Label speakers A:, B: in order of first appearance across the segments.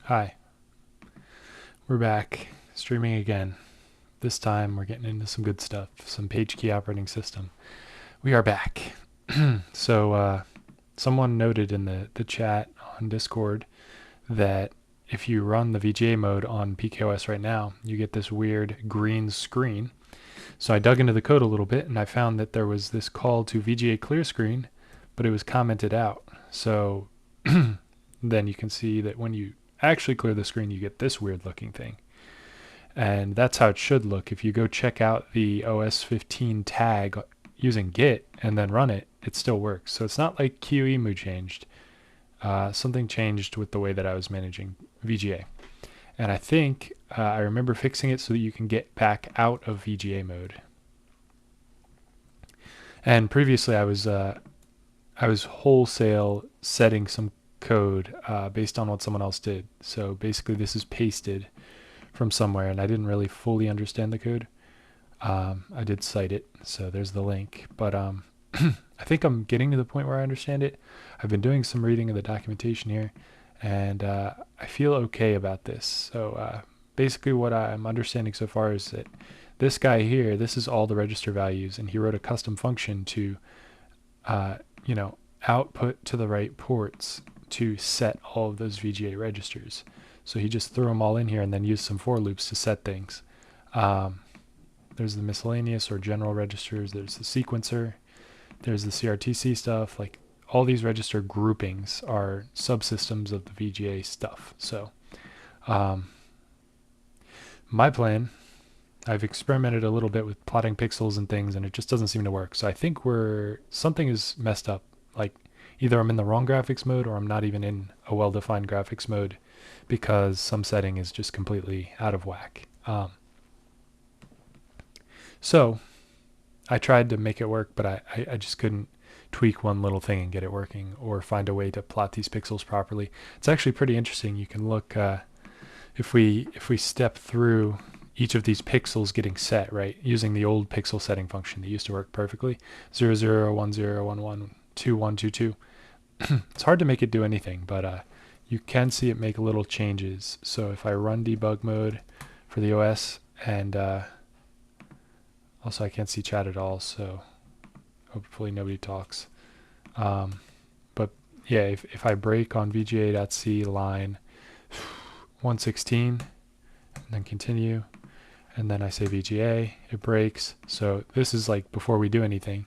A: Hi, we're back streaming again. This time we're getting into some good stuff, some PageKey operating system. We are back. So someone noted in the chat on Discord that if you run the VGA mode on PKOS right now, you get this weird green screen. So I dug into the code a little bit and I found that there was this call to VGA clear screen, but it was commented out. So then you can see that when you actually clear the screen, you get this weird looking thing. And that's how it should look. If you go check out the OS 15 tag using Git and then run it, it still works. So it's not like QEMU changed. Something changed with the way that I was managing VGA. And I think I remember fixing it so that you can get back out of VGA mode. And previously I was wholesale setting some code based on what someone else did. So basically this is pasted from somewhere, and I didn't really fully understand the code. I did cite it, so there's the link. But I think I'm getting to the point where I understand it. I've been doing some reading of the documentation here, and I feel okay about this. So basically what I'm understanding so far is that this guy here, this is all the register values, and he wrote a custom function to, output to the right ports to set all of those VGA registers. So he just threw them all in here and then used some for loops to set things. There's the miscellaneous or general registers. There's the sequencer. There's the CRTC stuff. Like all these register groupings are subsystems of the VGA stuff. So my plan, I've experimented a little bit with plotting pixels and things, and it just doesn't seem to work. So I think something is messed up. Like either I'm in the wrong graphics mode or I'm not even in a well-defined graphics mode, because some setting is just completely out of whack. So I tried to make it work, but I just couldn't tweak one little thing and get it working or find a way to plot these pixels properly. It's actually pretty interesting. You can look if we step through each of these pixels getting set, right, using the old pixel setting function that used to work perfectly, 0, 0, 1, 0, 1, 1, 2, 1, 2, 2. It's hard to make it do anything, but you can see it make little changes. So if I run debug mode for the OS, and also I can't see chat at all, so hopefully nobody talks. But yeah, if I break on vga.c line 116 and then continue, and then I say VGA, it breaks. So this is like before we do anything,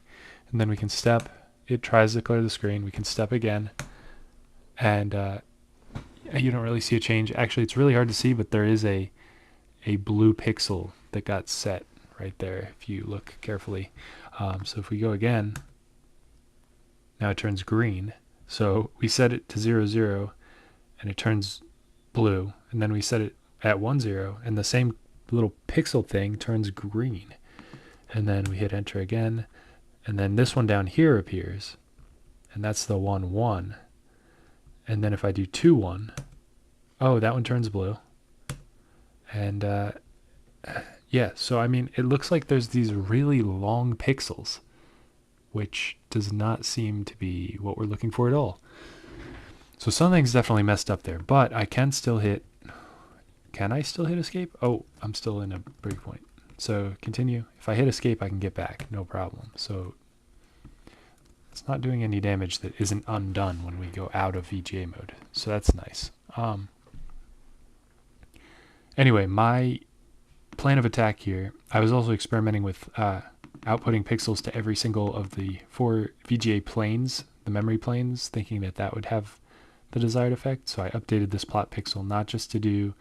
A: and then we can step. It tries to clear the screen. We can step again, and you don't really see a change. Actually, it's really hard to see, but there is a blue pixel that got set right there if you look carefully. So if we go again, now it turns green. So we set it to 0, 0, and it turns blue. And then we set it at 1, 0, and the same little pixel thing turns green. And then we hit enter again, and then this one down here appears, and that's the 1, 1. And then if I do 2, 1, oh, that one turns blue. And yeah, so I mean, it looks like there's these really long pixels, which does not seem to be what we're looking for at all. So something's definitely messed up there, but I can still hit, can I still hit escape? Oh, I'm still in a breakpoint. So continue. If I hit escape, I can get back, no problem. So it's not doing any damage that isn't undone when we go out of VGA mode. So that's nice. Anyway, my plan of attack here, I was also experimenting with outputting pixels to every single of the 4 VGA planes, the memory planes, thinking that that would have the desired effect. So I updated this plot pixel not just to do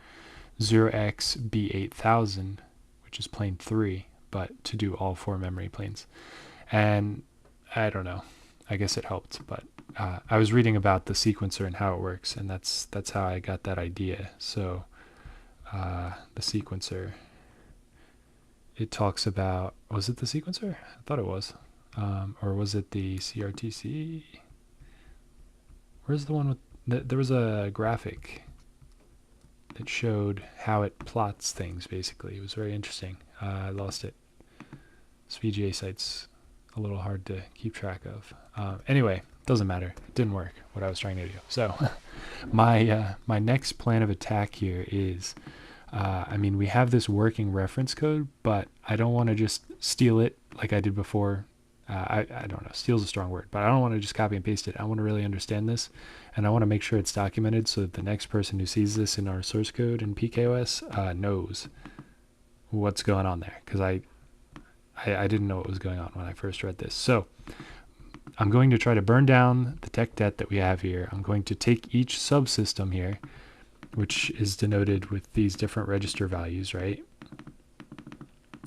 A: 0xb8000, which is plane 3, but to do all 4 memory planes. And I don't know, I guess it helped, but I was reading about the sequencer and how it works, and that's how I got that idea. So the sequencer, it talks about, was it the sequencer? I thought it was. Or was it the CRTC? Where's the one with, there was a graphic that showed how it plots things, basically. It was very interesting. I lost it. This VGA site's a little hard to keep track of. Anyway, doesn't matter. It didn't work, what I was trying to do. So my next plan of attack here is, I mean, we have this working reference code, but I don't want to just steal it like I did before. I don't know, steal is a strong word, but I don't want to just copy and paste it. I want to really understand this, and I want to make sure it's documented so that the next person who sees this in our source code in PKOS knows what's going on there, because I didn't know what was going on when I first read this. So I'm going to try to burn down the tech debt that we have here. I'm going to take each subsystem here, which is denoted with these different register values, right?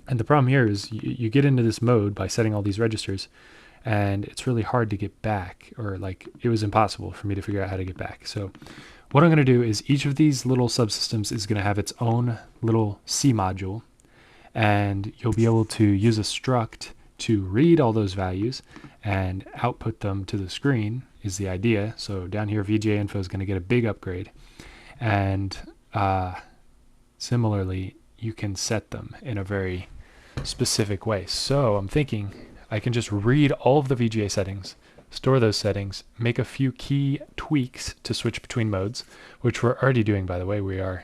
A: And the problem here is you get into this mode by setting all these registers, and it's really hard to get back, or like it was impossible for me to figure out how to get back. So what I'm going to do is each of these little subsystems is going to have its own little C module, and you'll be able to use a struct to read all those values and output them to the screen is the idea. So down here, VGA info is going to get a big upgrade. And similarly, you can set them in a very specific way. So I'm thinking I can just read all of the VGA settings, store those settings, make a few key tweaks to switch between modes, which we're already doing, by the way. We're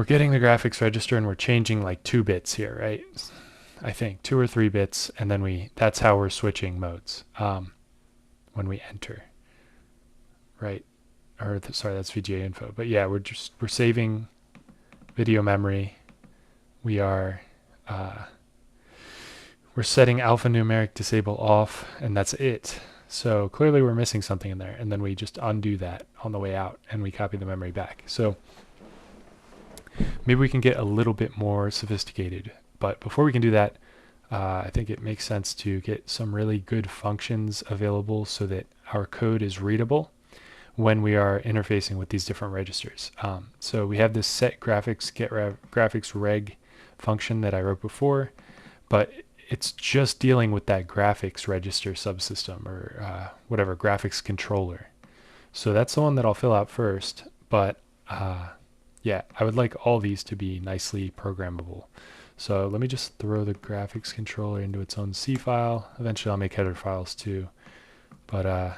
A: getting the graphics register and we're changing like 2 bits here, right? I think 2 or 3 bits, and then that's how we're switching modes when we enter, right? Or sorry, that's VGA info. But yeah, we're saving video memory. We're setting alphanumeric disable off, and that's it. So clearly we're missing something in there, and then we just undo that on the way out and we copy the memory back. So maybe we can get a little bit more sophisticated. But before we can do that, I think it makes sense to get some really good functions available so that our code is readable when we are interfacing with these different registers. So we have this set graphics get graphics reg function that I wrote before, but it's just dealing with that graphics register subsystem, or whatever, graphics controller. So that's the one that I'll fill out first, but yeah, I would like all these to be nicely programmable. So let me just throw the graphics controller into its own C file. Eventually I'll make header files too. But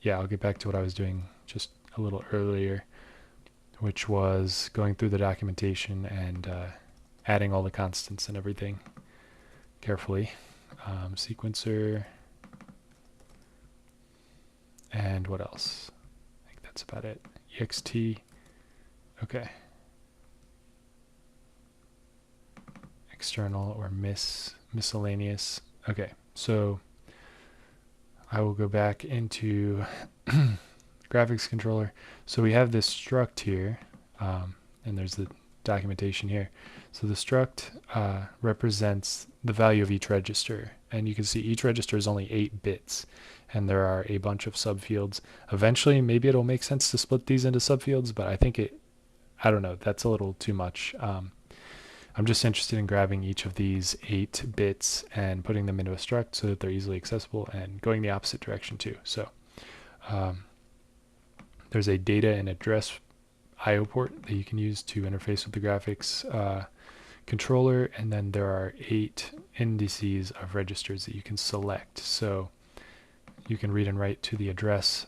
A: yeah, I'll get back to what I was doing just a little earlier, which was going through the documentation and adding all the constants and everything carefully. Sequencer, and what else? I think that's about it. ext. Okay. External or miscellaneous. Okay, so I will go back into graphics controller. So we have this struct here, and there's the documentation here. So the struct represents the value of each register, and you can see each register is only 8 bits, and there are a bunch of subfields. Eventually, maybe it'll make sense to split these into subfields, but I think I don't know, that's a little too much. I'm just interested in grabbing each of these 8 bits and putting them into a struct so that they're easily accessible, and going the opposite direction too. So there's a data and address IO port that you can use to interface with the graphics controller, and then there are 8 indices of registers that you can select. So you can read and write to the address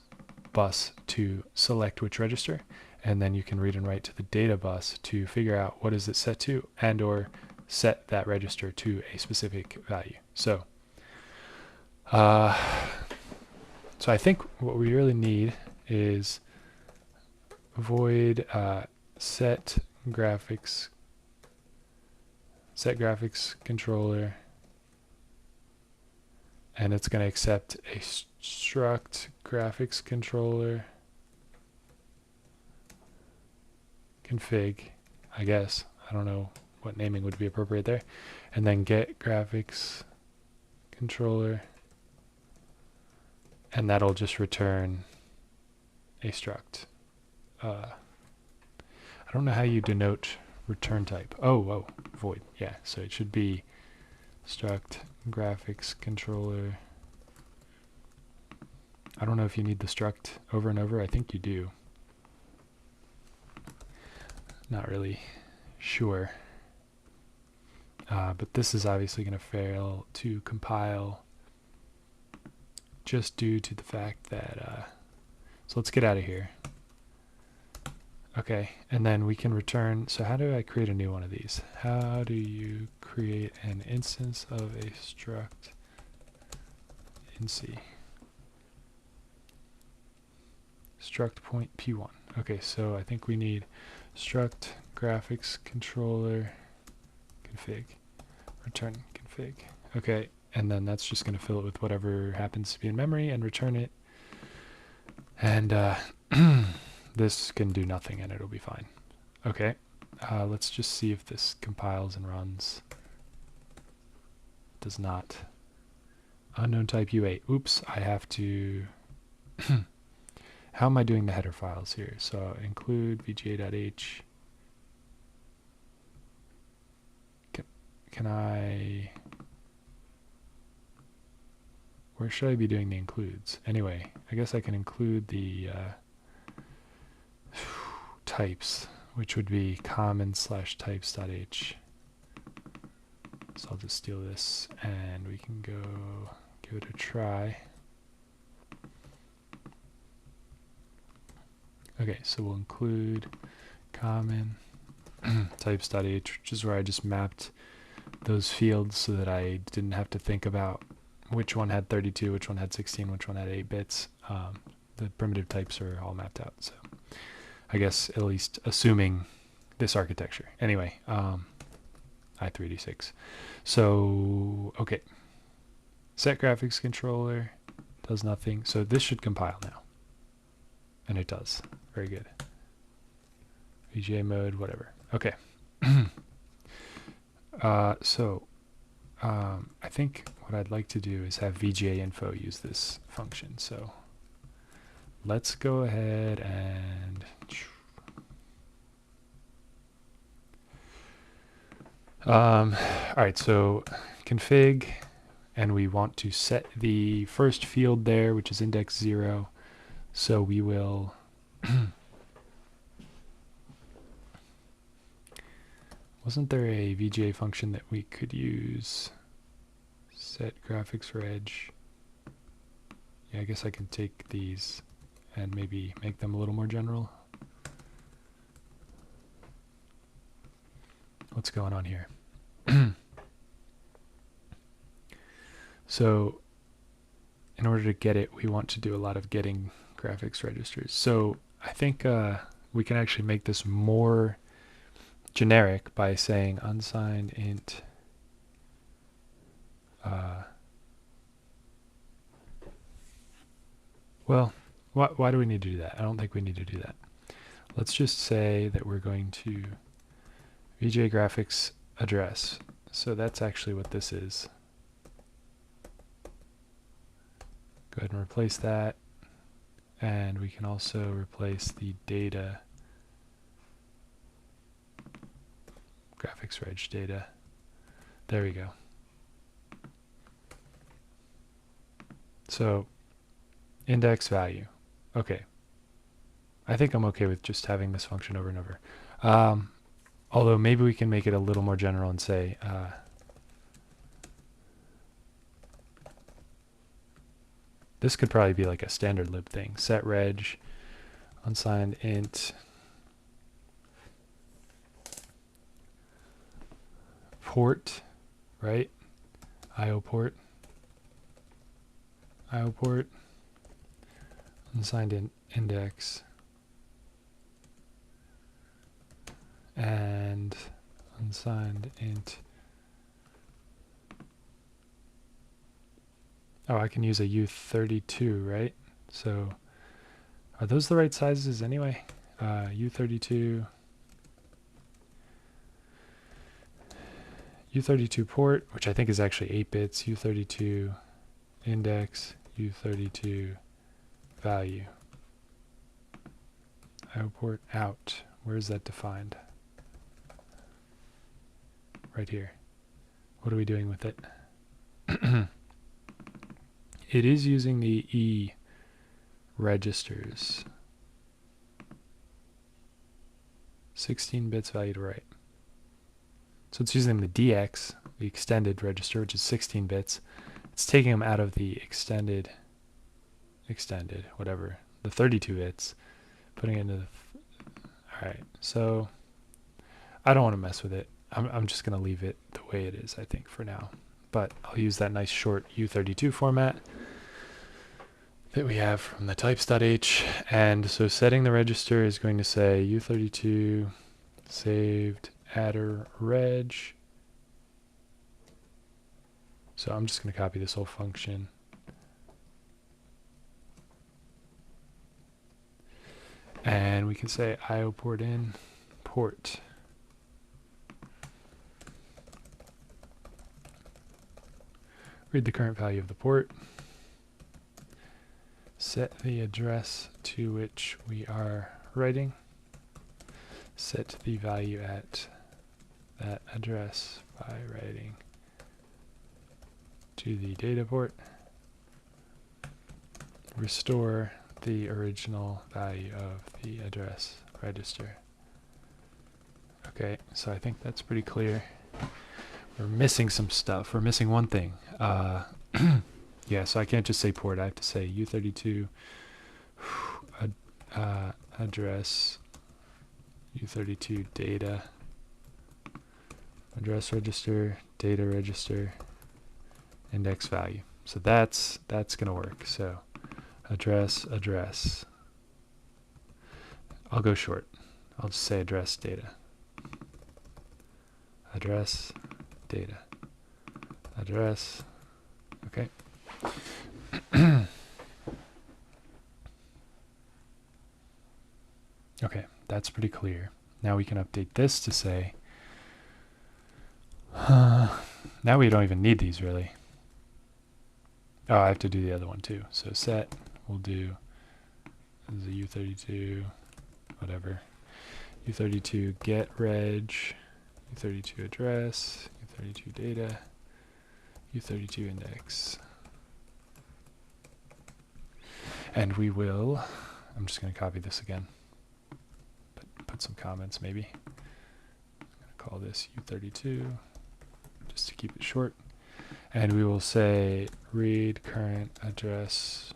A: bus to select which register, and then you can read and write to the data bus to figure out what is it set to, and or set that register to a specific value. So I think what we really need is void set graphics controller, and it's going to accept a struct graphics controller config, I guess. I don't know what naming would be appropriate there. And then get graphics controller, and that'll just return a struct. I don't know how you denote return type. Oh, void. Yeah, so it should be struct graphics controller. I don't know if you need the struct over and over. I think you do. Not really sure. But this is obviously going to fail to compile just due to the fact that, so let's get out of here. Okay, and then we can return, so how do I create a new one of these? How do you create an instance of a struct in C? Struct point P1. Okay, so I think we need struct graphics controller config, return config. Okay, and then that's just going to fill it with whatever happens to be in memory and return it. And this can do nothing and it'll be fine. Okay, let's just see if this compiles and runs. Does not. Unknown type U8. Oops, I have to... How am I doing the header files here? So include vga.h. Can I... Where should I be doing the includes? Anyway, I guess I can include the types, which would be common/types.h. So I'll just steal this and we can go give it a try. Okay, so we'll include common types.h, which is where I just mapped those fields so that I didn't have to think about which one had 32, which one had 16, which one had 8 bits. The primitive types are all mapped out. So I guess at least assuming this architecture. Anyway, i386. So, okay. Set graphics controller does nothing. So this should compile now. And it does. Very good. VGA mode, whatever. Okay. I think what I'd like to do is have VGA info use this function. So let's go ahead and all right, so config, and we want to set the first field there, which is index 0. So we will wasn't there a VGA function that we could use? Set graphics reg. Yeah, I guess I can take these and maybe make them a little more general. What's going on here? So in order to get it, we want to do a lot of getting graphics registers. So I think we can actually make this more generic by saying unsigned int well, why do we need to do that? I don't think we need to do that. Let's just say that we're going to VGA graphics address. So that's actually what this is. Go ahead and replace that. And we can also replace the data graphics reg data. There we go. So index value. Okay. I think I'm okay with just having this function over and over. Although maybe we can make it a little more general and say this could probably be like a standard lib thing. Set reg unsigned int port, right? IO port unsigned int index and unsigned int. Oh, I can use a U32, right? So are those the right sizes anyway? U32 port, which I think is actually 8 bits, U32 index, U32 value. IO port out. Where is that defined? Right here. What are we doing with it? It is using the E registers. 16 bits value to write. So it's using the DX, the extended register, which is 16 bits. It's taking them out of the extended extended, whatever, the 32 bits, putting it into the, all right, so I don't want to mess with it. I'm just going to leave it the way it is, I think, for now. But I'll use that nice short U32 format that we have from the types.h. And so setting the register is going to say U32 saved adder reg. So I'm just going to copy this whole function. And we can say IO port in, port. Read the current value of the port. Set the address to which we are writing. Set the value at that address by writing to the data port. Restore the original value of the address register. Okay, so I think that's pretty clear. We're missing some stuff. We're missing one thing. Yeah, so I can't just say port. I have to say U32 address, U32 data, address register, data register, index value. So that's going to work. So address. I'll go short. I'll just say address data. Address data. Address. Okay. Okay, that's pretty clear. Now we can update this to say, now we don't even need these really. Oh, I have to do the other one too. So set, we'll do, this is a U32, whatever. U32 get reg, U32 address, U32 data, U32 index. And we will, I'm just going to copy this again, but put some comments maybe. I'm going to call this U32 just to keep it short. And we will say read current address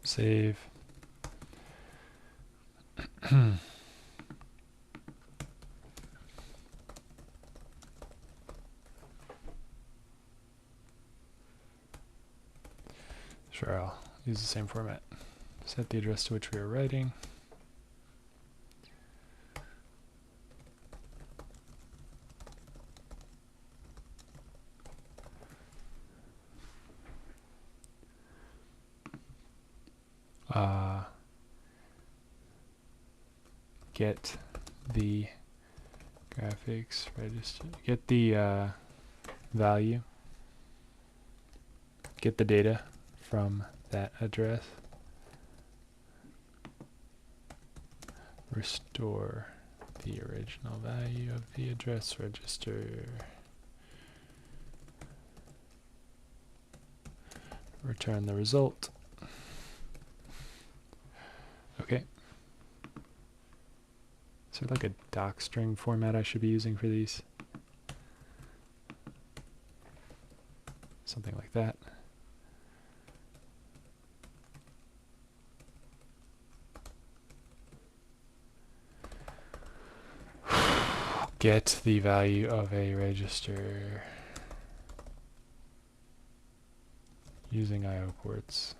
A: save. Sure, I'll use the same format. Set the address to which we are writing. Get the graphics register. Get the value. Get the data from that address. Restore the original value of the address register. Return the result. Okay. Is there like a docstring format I should be using for these? Something like that. Get the value of a register using IO ports.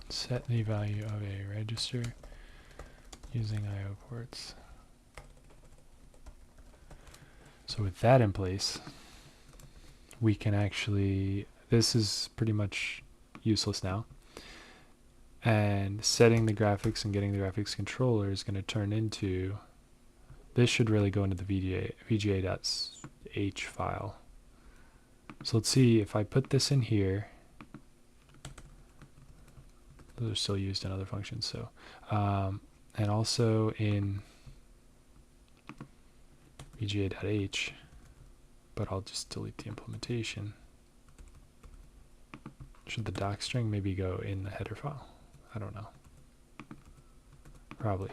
A: Set the value of a register using IO ports. So with that in place, we can actually, this is pretty much useless now. And setting the graphics and getting the graphics controller is going to turn into, this should really go into the VGA.h file. So let's see if I put this in here. Those are still used in other functions. So, and also in VGA.h, but I'll just delete the implementation. Should the doc string maybe go in the header file? I don't know. Probably.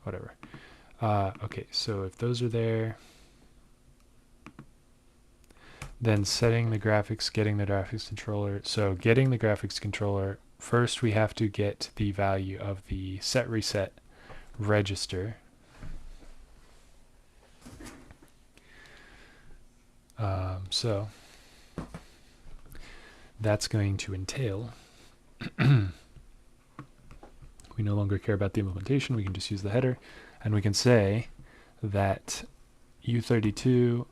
A: Whatever. Okay, so if those are there, then setting the graphics, getting the graphics controller. So getting the graphics controller, first we have to get the value of the set reset register. So that's going to entail we no longer care about the implementation, we can just use the header, and we can say that U32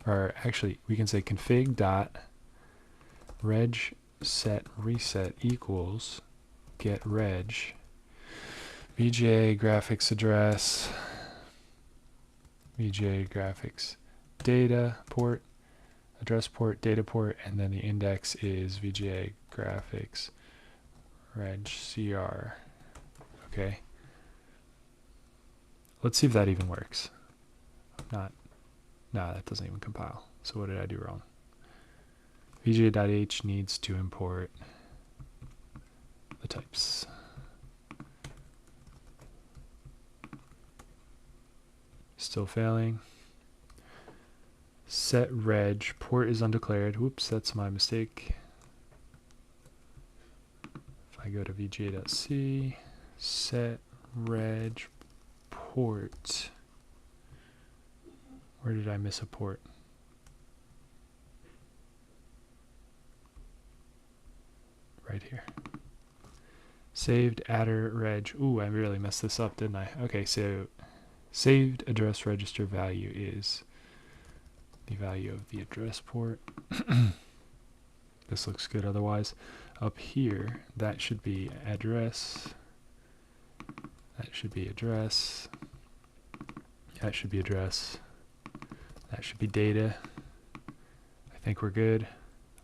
A: or actually we can say config dot reg set reset equals get reg VGA graphics address VGA graphics data port address port data port, and then the index is VGA graphics reg cr. Okay, let's see if that even works. Nah, that doesn't even compile. So what did I do wrong? VGA.h needs to import the types. Still failing. Set reg port is undeclared. Whoops, that's my mistake. If I go to vga.c, set reg port. Where did I miss a port? Right here. Saved adder reg. Ooh, I really messed this up, didn't I? Okay, so saved address register value is the value of the address port. This looks good otherwise. Up here, that should be address. That should be address. That should be address. That should be data. I think we're good.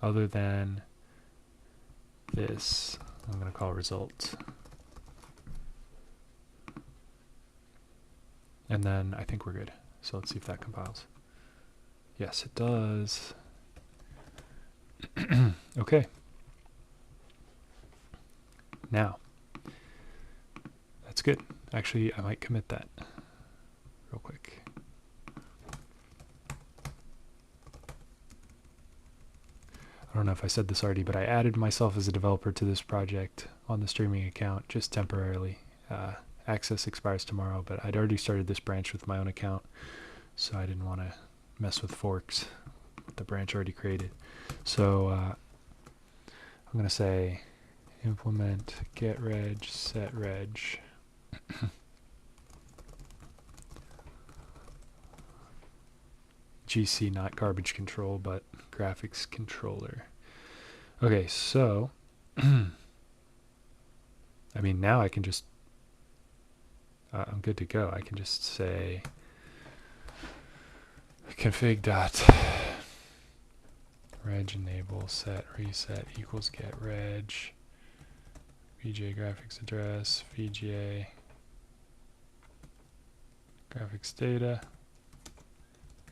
A: Other than this, I'm going to call result. And then I think we're good. So let's see if that compiles. Yes, it does. Okay. Now, that's good. Actually, I might commit that real quick. I don't know if I said this already, but I added myself as a developer to this project on the streaming account just temporarily. Access expires tomorrow, but I'd already started this branch with my own account, so I didn't want to mess with forks with the branch already created. So I'm going to say implement get reg set reg GC, not garbage control, but graphics controller. Okay, so I mean, now I can just I'm good to go. I can just say config dot reg enable set reset equals get reg VGA graphics address VGA graphics data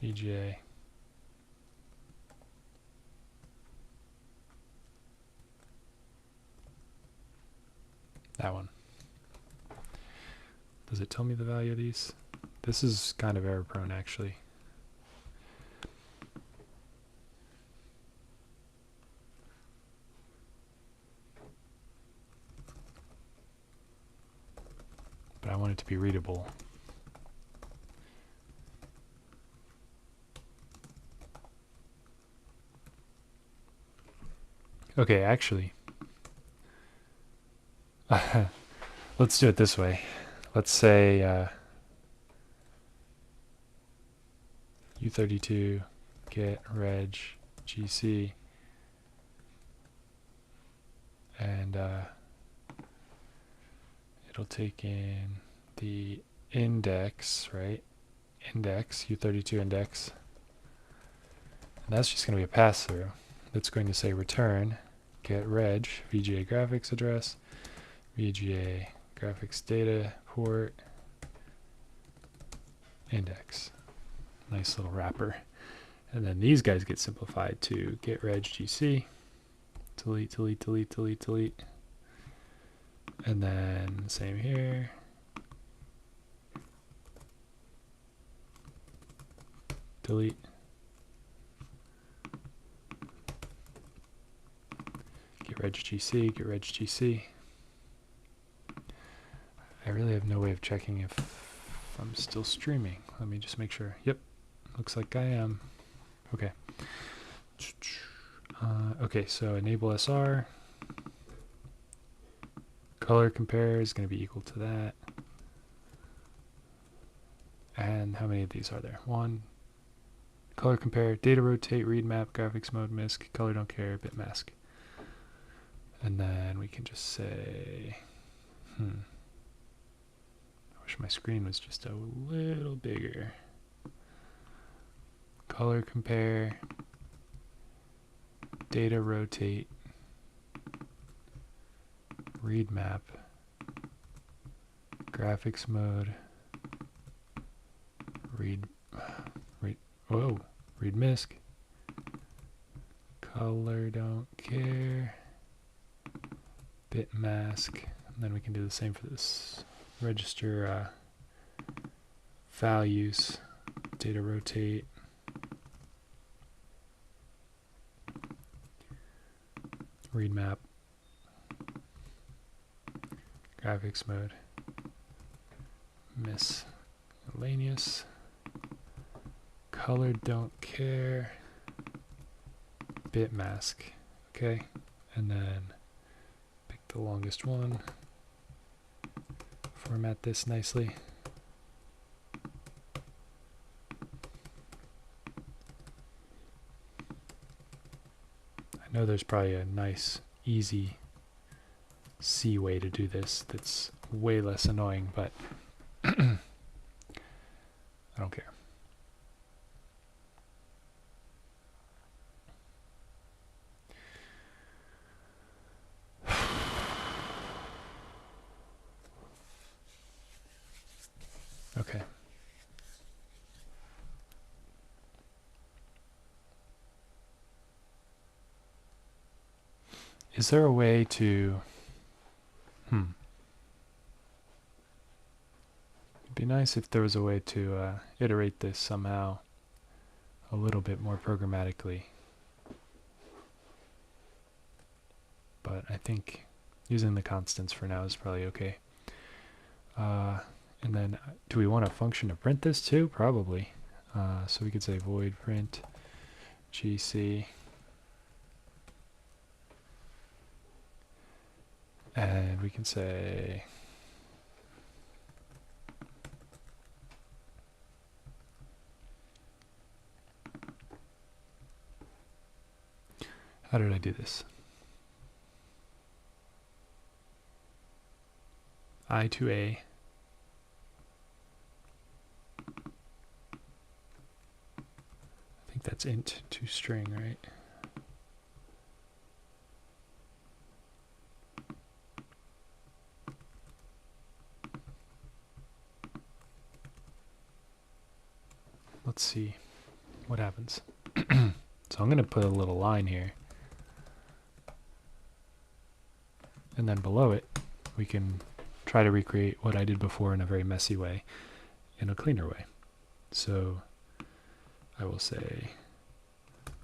A: VGA that one. Does it tell me the value of these? This is kind of error prone actually. But I want it to be readable. Okay, actually, let's do it this way. Let's say U32 get reg GC and it'll take in the index, right? Index, U32 index. And that's just going to be a pass-through. That's going to say return get reg VGA graphics address, VGA graphics data port, index. Nice little wrapper. And then these guys get simplified to get reg gc, delete, delete, delete, delete, delete. And then same here. Delete. Get reg gc, get reg gc. I really have no way of checking if I'm still streaming. Let me just make sure. Yep, looks like I am. Okay. Okay, so enable SR. Color compare is going to be equal to that. And how many of these are there? One. Color compare, data rotate, read map, graphics mode, misc, color don't care, bit mask. And then we can just say, I wish my screen was just a little bigger. Color compare, data rotate, read map, graphics mode, read misc, color don't care, bit mask, and then we can do the same for this. Register values, data rotate, read map, graphics mode, miscellaneous, color don't care, bit mask. Okay, and then pick the longest one, format this nicely. I know there's probably a nice, easy C way to do this that's way less annoying, but I don't care. Okay. Is there a way to... It'd be nice if there was a way to iterate this somehow a little bit more programmatically. But I think using the constants for now is probably okay. And then do we want a function to print this too? Probably. So we could say void print gc. And we can say how did I do this? I to A. I think that's int to string, right? Let's see what happens. So I'm going to put a little line here. And then below it, we can try to recreate what I did before in a very messy way, in a cleaner way. So I will say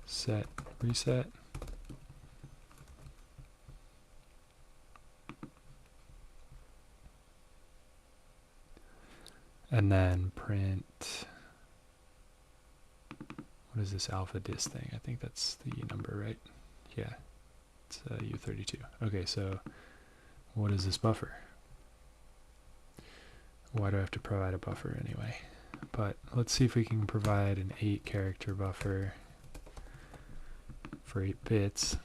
A: set reset. And then print, what is this alpha dis thing? I think that's the number, right? Yeah, it's U32. Okay, so what is this buffer? Why do I have to provide a buffer anyway? But let's see if we can provide an 8-character buffer for 8 bits.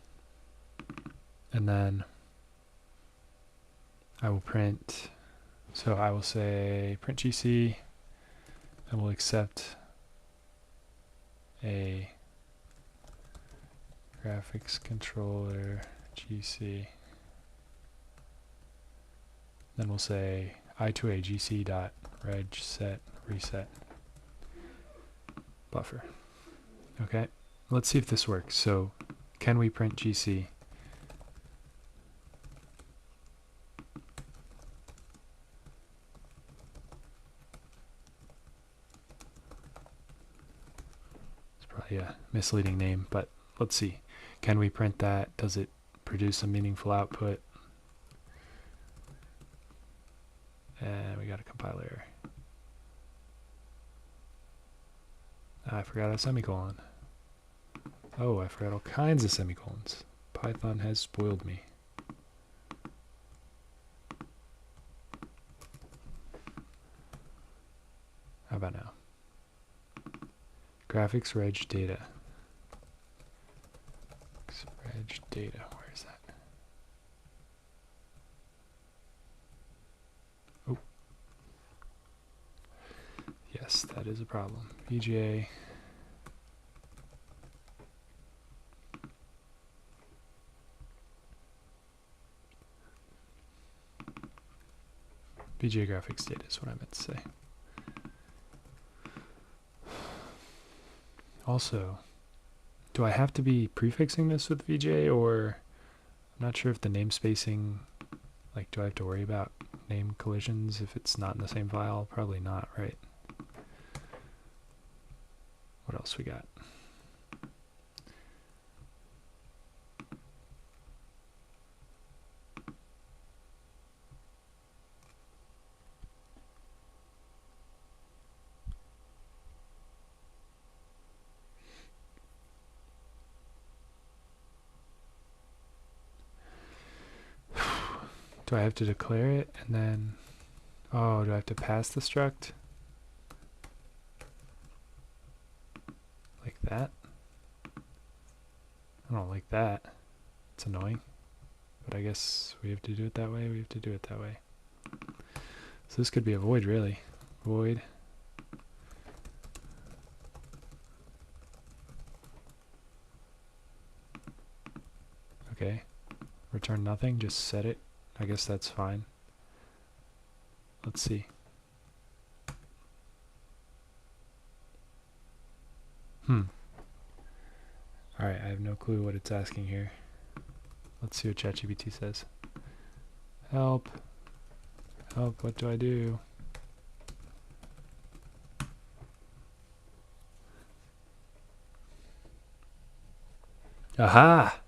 A: And then I will print, so I will say print gc, and we'll accept a graphics controller gc. Then we'll say I to A gc dot reg set reset. buffer. Okay, let's see if this works. So can we print GC? It's probably a misleading name, but let's see. Can we print that? Does it produce a meaningful output? And we got a compiler error. I forgot a semicolon. Oh, I forgot all kinds of semicolons. Python has spoiled me. How about now? Graphics reg data. Reg data, where is that? Oh. Yes, that is a problem. VGA. VGA graphics data is what I meant to say. Also, do I have to be prefixing this with VGA, or I'm not sure if the namespacing, like, do I have to worry about name collisions if it's not in the same file? Probably not, right? What else we got? Do I have to declare it and then, oh, do I have to pass the struct? Like that? I don't like that. It's annoying. But I guess we have to do it that way. We have to do it that way. So this could be a void, really. Void. Okay. Return nothing. Just set it. I guess that's fine. Let's see. Alright, I have no clue what it's asking here. Let's see what ChatGPT says. Help. Help, what do I do? Aha!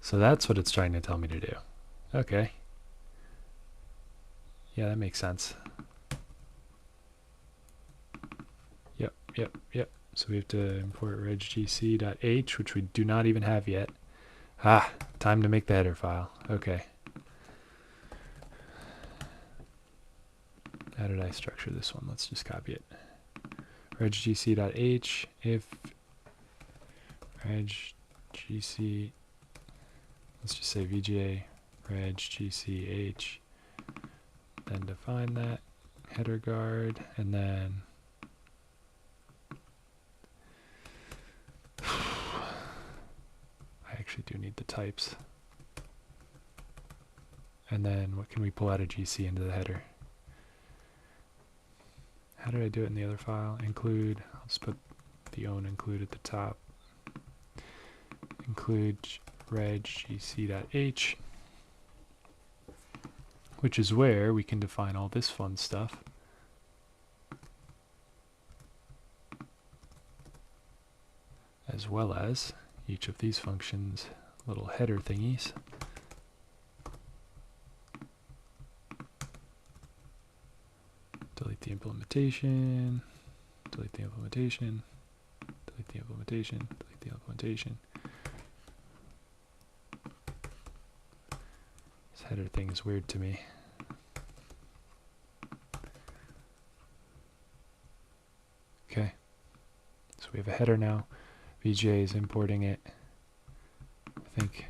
A: So that's what it's trying to tell me to do. Okay. Yeah, that makes sense. Yep. So we have to import reggc.h, which we do not even have yet. Ah, time to make the header file. Okay. How did I structure this one? Let's just copy it. reggc.h if reggc, let's just say VGA reggch, then define that header guard, and then I actually do need the types. And then what can we pull out of GC into the header? How did I do it in the other file? Include, I'll just put the own include at the top. Include reggc.h, which is where we can define all this fun stuff. As well as each of these functions' little header thingies. Delete the implementation, delete the implementation, delete the implementation, delete the implementation. This header thing is weird to me. Okay, so we have a header now. VGA is importing it. I think.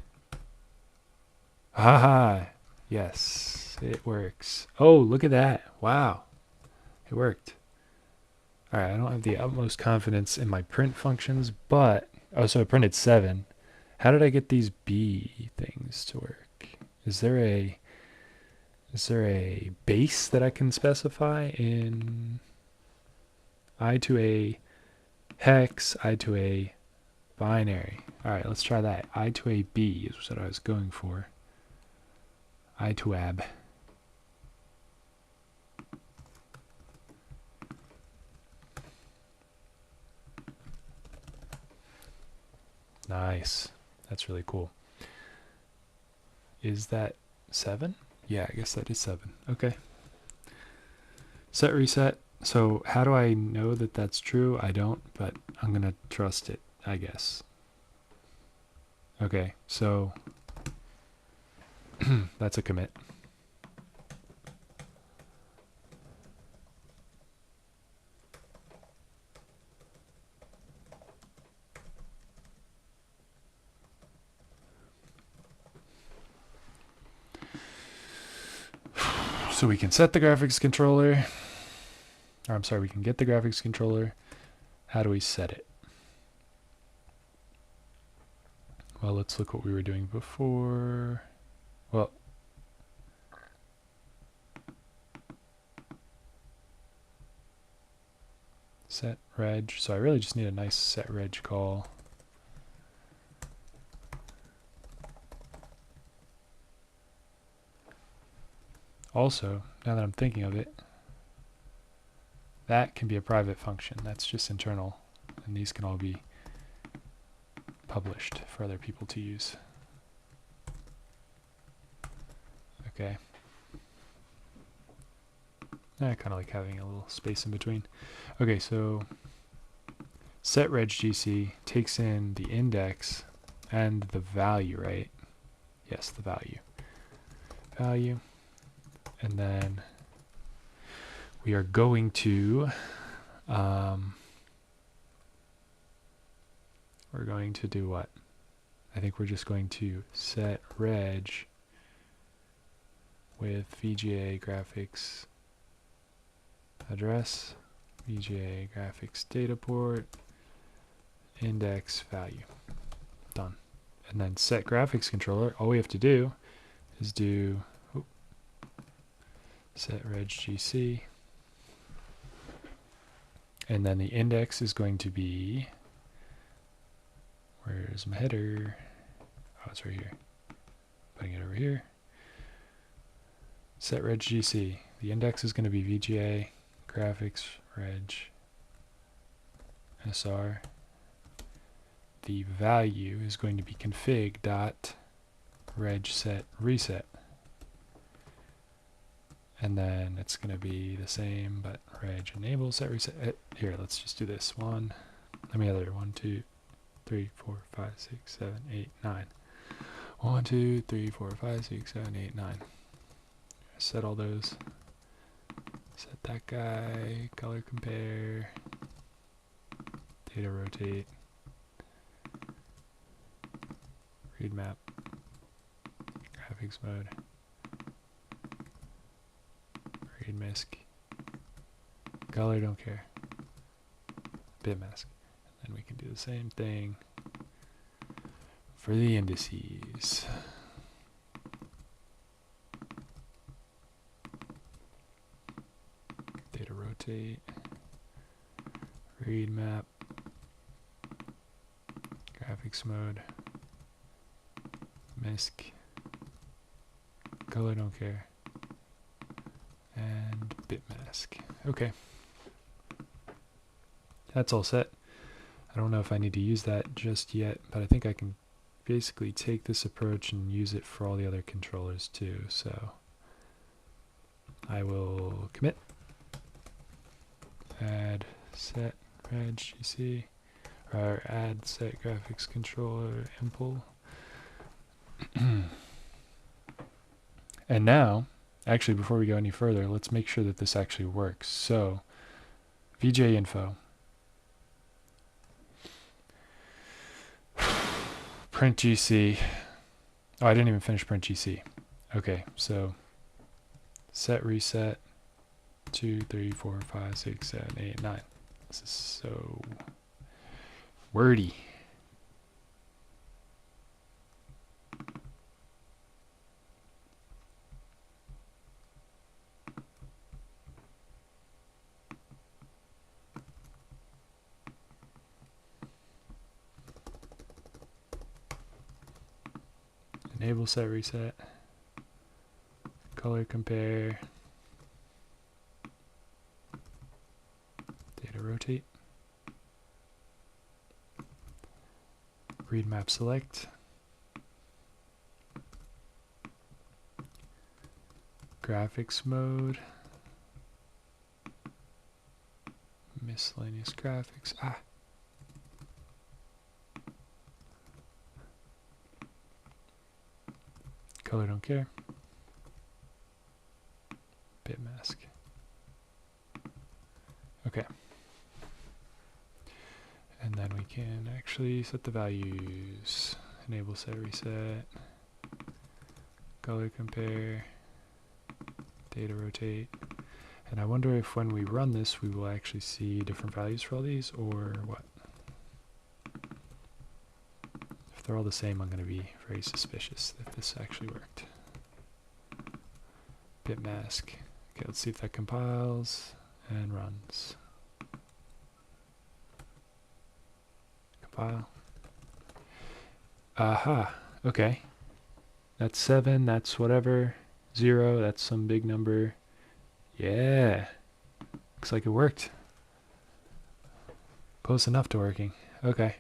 A: Haha! Yes, it works. Oh, look at that. Wow. It worked. Alright, I don't have the utmost confidence in my print functions, but... Oh, so I printed 7. How did I get these B things to work? Is there a base that I can specify in I to a hex, I to a binary. All right, let's try that. I to a B is what I was going for. I to ab. Nice. That's really cool. Is that 7? Yeah, I guess that is 7. Okay. Set reset. So how do I know that that's true? I don't, but I'm going to trust it, I guess. Okay, so that's a commit. So we can set the graphics controller. Or I'm sorry, we can get the graphics controller. How do we set it? Well, let's look what we were doing before. Well, set reg. So I really just need a nice set reg call. Also, now that I'm thinking of it, that can be a private function. That's just internal. And these can all be published for other people to use. Okay. I kind of like having a little space in between. Okay, so set reg GC takes in the index and the value, right? Yes, the value. Value. And then we are going to we're going to do what? I think we're just going to set reg with VGA graphics address, VGA graphics data port, index value. Done. And then set graphics controller, all we have to do is do set reg GC. And then the index is going to be, where's my header? Oh, it's right here. Putting it over here. Set reg GC. The index is going to be VGA graphics reg SR. The value is going to be config dot reg set reset. And then it's going to be the same, but reg enable set reset. Here, let's just do this. 1, 2, 3, 4, 5, 6, 7, 8, 9. 1, 2, 3, 4, 5, 6, 7, 8, 9. Set all those. Set that guy. Color compare. Data rotate. Read map. Graphics mode. Read misc. Color, don't care. Bit mask. And then we can do the same thing for the indices. Data rotate. Read map. Graphics mode. Misc. Color, don't care. And bit mask. Okay. That's all set. I don't know if I need to use that just yet, but I think I can basically take this approach and use it for all the other controllers too. So I will commit, add set reg GC, or add set graphics controller impl. And now, actually before we go any further, let's make sure that this actually works. So VJ info. Print GC. Oh, I didn't even finish print GC. Okay, so set reset 2, 3, 4, 5, 6, 7, 8, 9. This is so wordy. enable set reset, color compare, data rotate, read map select, graphics mode, miscellaneous graphics, color don't care, bit mask. Okay. And then we can actually set the values. Enable set reset, color compare, data rotate. And I wonder if when we run this, we will actually see different values for all these, or what? If they're all the same, I'm going to be very suspicious that this actually worked. Bit mask. Okay, let's see if that compiles and runs. Compile. Aha, okay. That's 7, that's whatever. 0, that's some big number. Yeah. Looks like it worked. Close enough to working. Okay.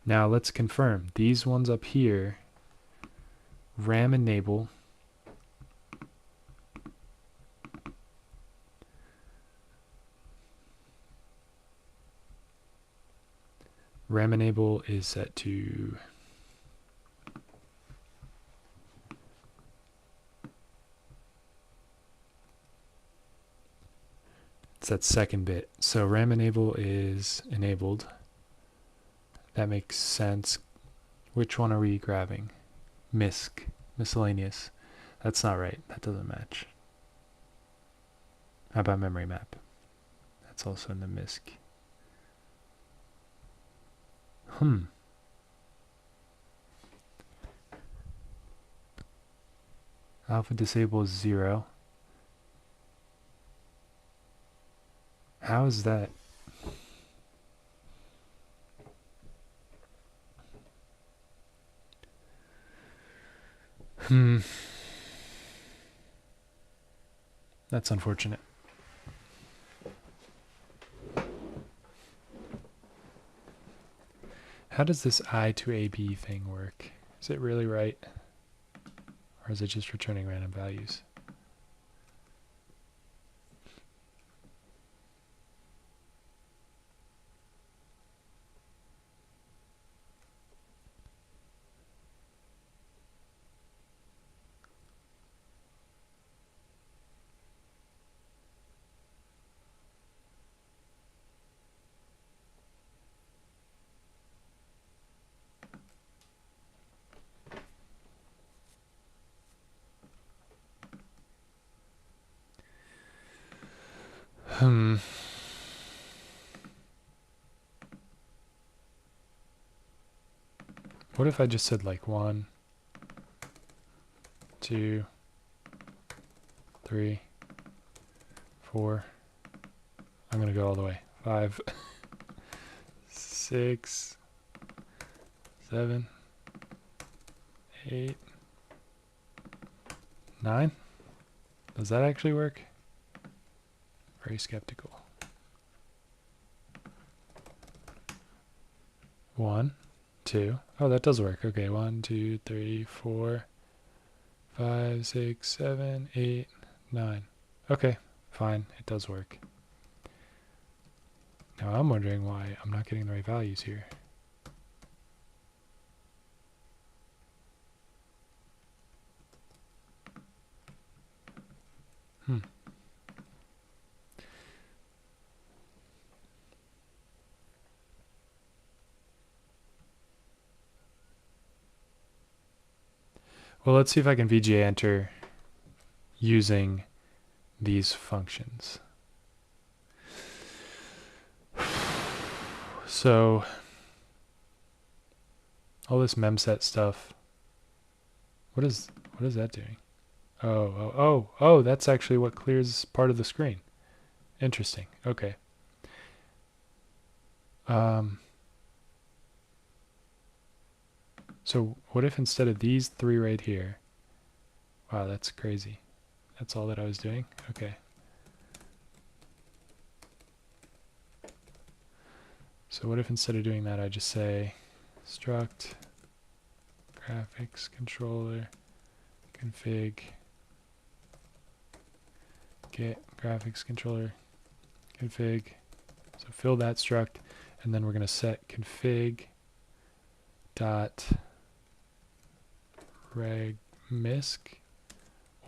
A: Now let's confirm. These ones up here, RAM enable. RAM enable is set to it's that second bit. So RAM enable is enabled. That makes sense. Which one are we grabbing? MISC, miscellaneous. That's not right. That doesn't match. How about memory map? That's also in the MISC. Alpha disable is 0. How is that? That's unfortunate. How does this I to AB thing work? Is it really right? Or is it just returning random values? What if I just said like 1, 2, 3, 4. I'm going to go all the way. 5, 6, 7, 8, 9. Does that actually work? Very skeptical. 1, 2. Oh, that does work. Okay, 1, 2, 3, 4, 5, 6, 7, 8, 9. Okay, fine. It does work. Now I'm wondering why I'm not getting the right values here. Well, let's see if I can VGA enter using these functions. So all this memset stuff, what is that doing? Oh, that's actually what clears part of the screen. Interesting. Okay. So what if instead of these three right here, wow, that's crazy. That's all that I was doing? Okay. So what if instead of doing that, I just say struct graphics controller config get graphics controller config. So fill that struct, and then we're going to set config dot regmisc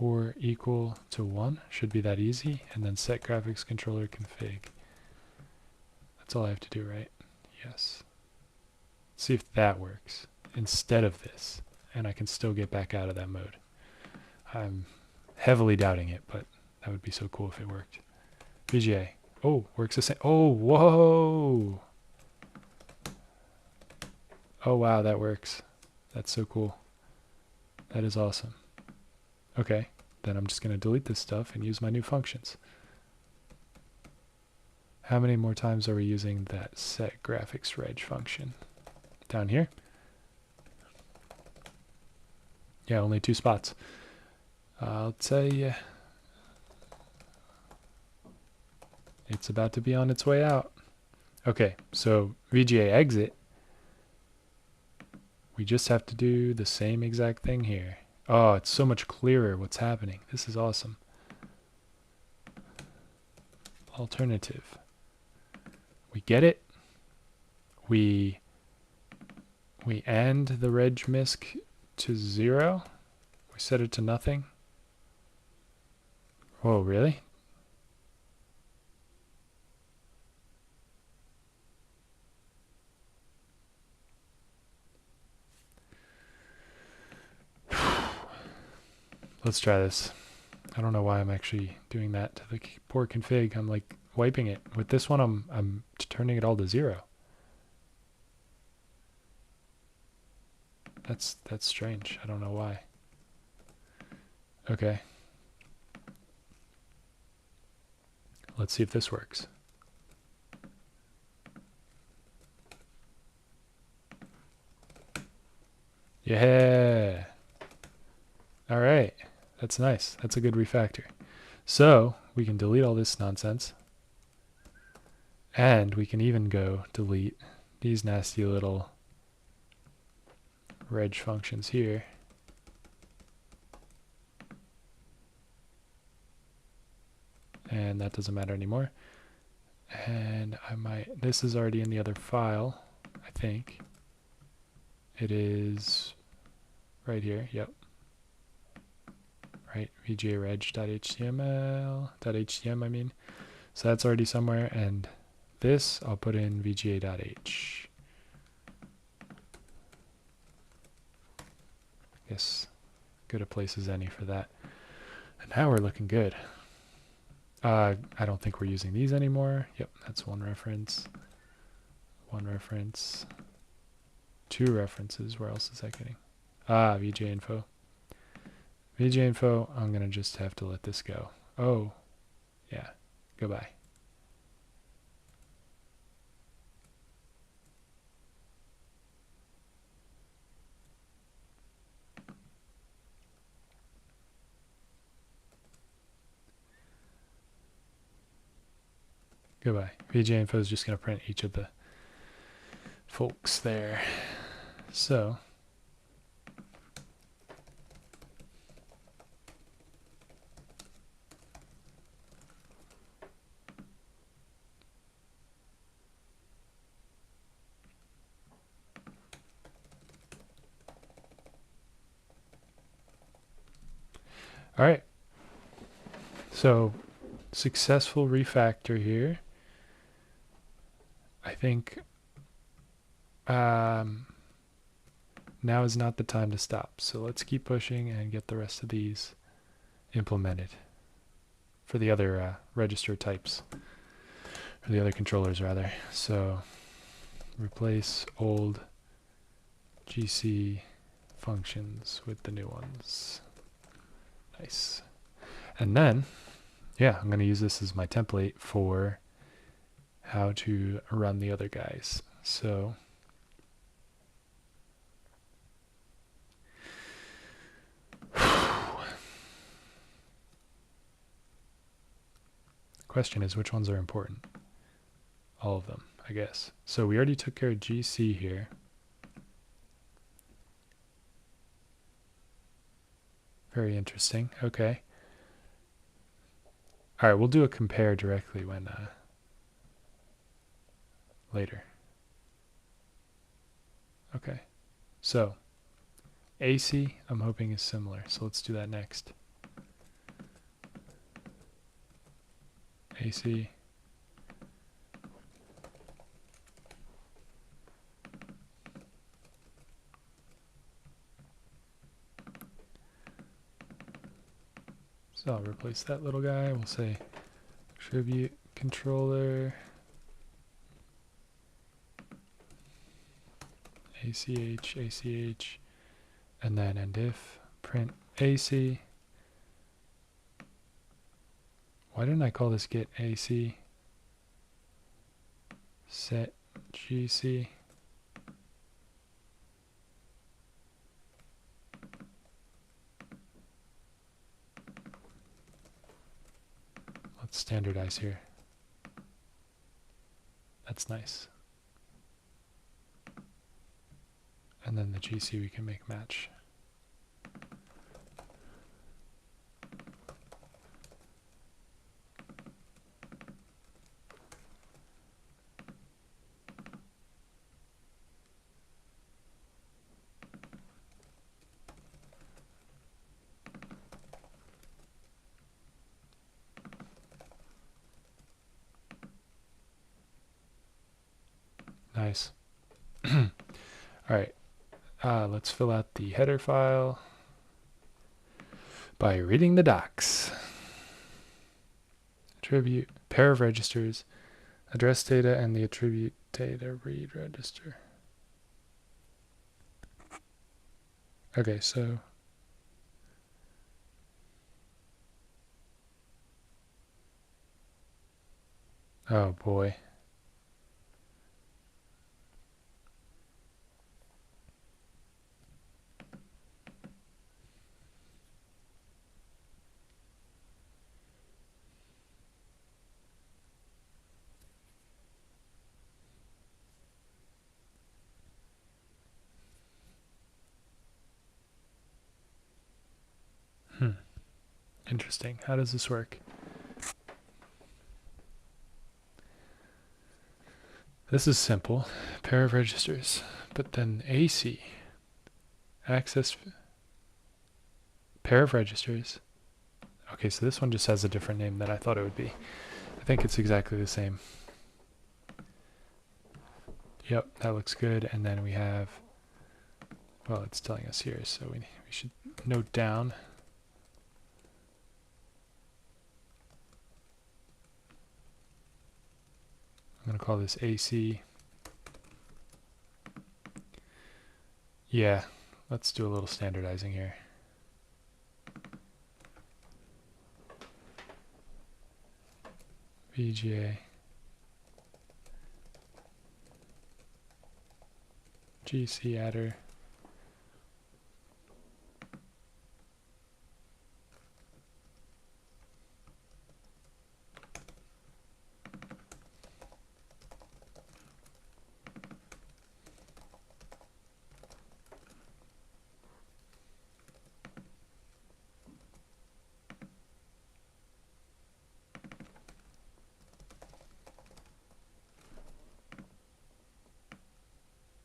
A: or equal to 1. Should be that easy. And then set graphics controller config. That's all I have to do, right? Yes. See if that works instead of this, and I can still get back out of that mode. I'm heavily doubting it, but that would be so cool if it worked. VGA. Oh, works the same. Oh, whoa. Oh, wow, that works. That's so cool. That is awesome. Okay, then I'm just going to delete this stuff and use my new functions. How many more times are we using that set graphics reg function? Down here? Yeah, only 2 spots. I'll tell you, it's about to be on its way out. Okay, so VGA exit. We just have to do the same exact thing here. Oh, it's so much clearer what's happening. This is awesome. Alternative. We get it. We end the regmisc to 0. We set it to nothing. Oh, really? Let's try this. I don't know why I'm actually doing that to the poor config. I'm like wiping it. With this one, I'm turning it all to 0. That's strange. I don't know why. Okay. Let's see if this works. Yeah. All right. That's nice. That's a good refactor. So we can delete all this nonsense. And we can even go delete these nasty little reg functions here. And that doesn't matter anymore. And this is already in the other file, I think. It is right here, yep. Right, vgareg.html.htm, I mean. So that's already somewhere, and this I'll put in vga.h. Guess good a place as any for that. And now we're looking good. I don't think we're using these anymore. Yep, that's one reference. One reference. 2 references. Where else is that getting? VJ info. VJ info, I'm going to just have to let this go. Oh, yeah. Goodbye. Goodbye. VJ info is just going to print each of the folks there. So all right. So successful refactor here. I think now is not the time to stop. So let's keep pushing and get the rest of these implemented for the other register types, or the other controllers rather. So replace old GC functions with the new ones. Nice. And then, yeah, I'm going to use this as my template for how to run the other guys. So Question is, which ones are important? All of them, I guess. So we already took care of GC here. Very interesting. Okay. All right, we'll do a compare directly when later. Okay. So AC, I'm hoping is similar. So let's do that next. AC. So I'll replace that little guy. We'll say attribute controller ACH, and then end if print AC. Why didn't I call this get AC? Set GC. Let's standardize here. That's nice. And then the GC we can make match. Nice. All right. Let's fill out the header file by reading the docs. Attribute, pair of registers, address data, and the attribute data read register. Okay, so oh boy. Interesting. How does this work? This is simple. Pair of registers. But then AC. Access pair of registers. Okay, so this one just has a different name than I thought it would be. I think it's exactly the same. Yep, that looks good. And then we have, well, it's telling us here, so we should note down. I'm going to call this AC. Yeah, let's do a little standardizing here. VGA. GC adder.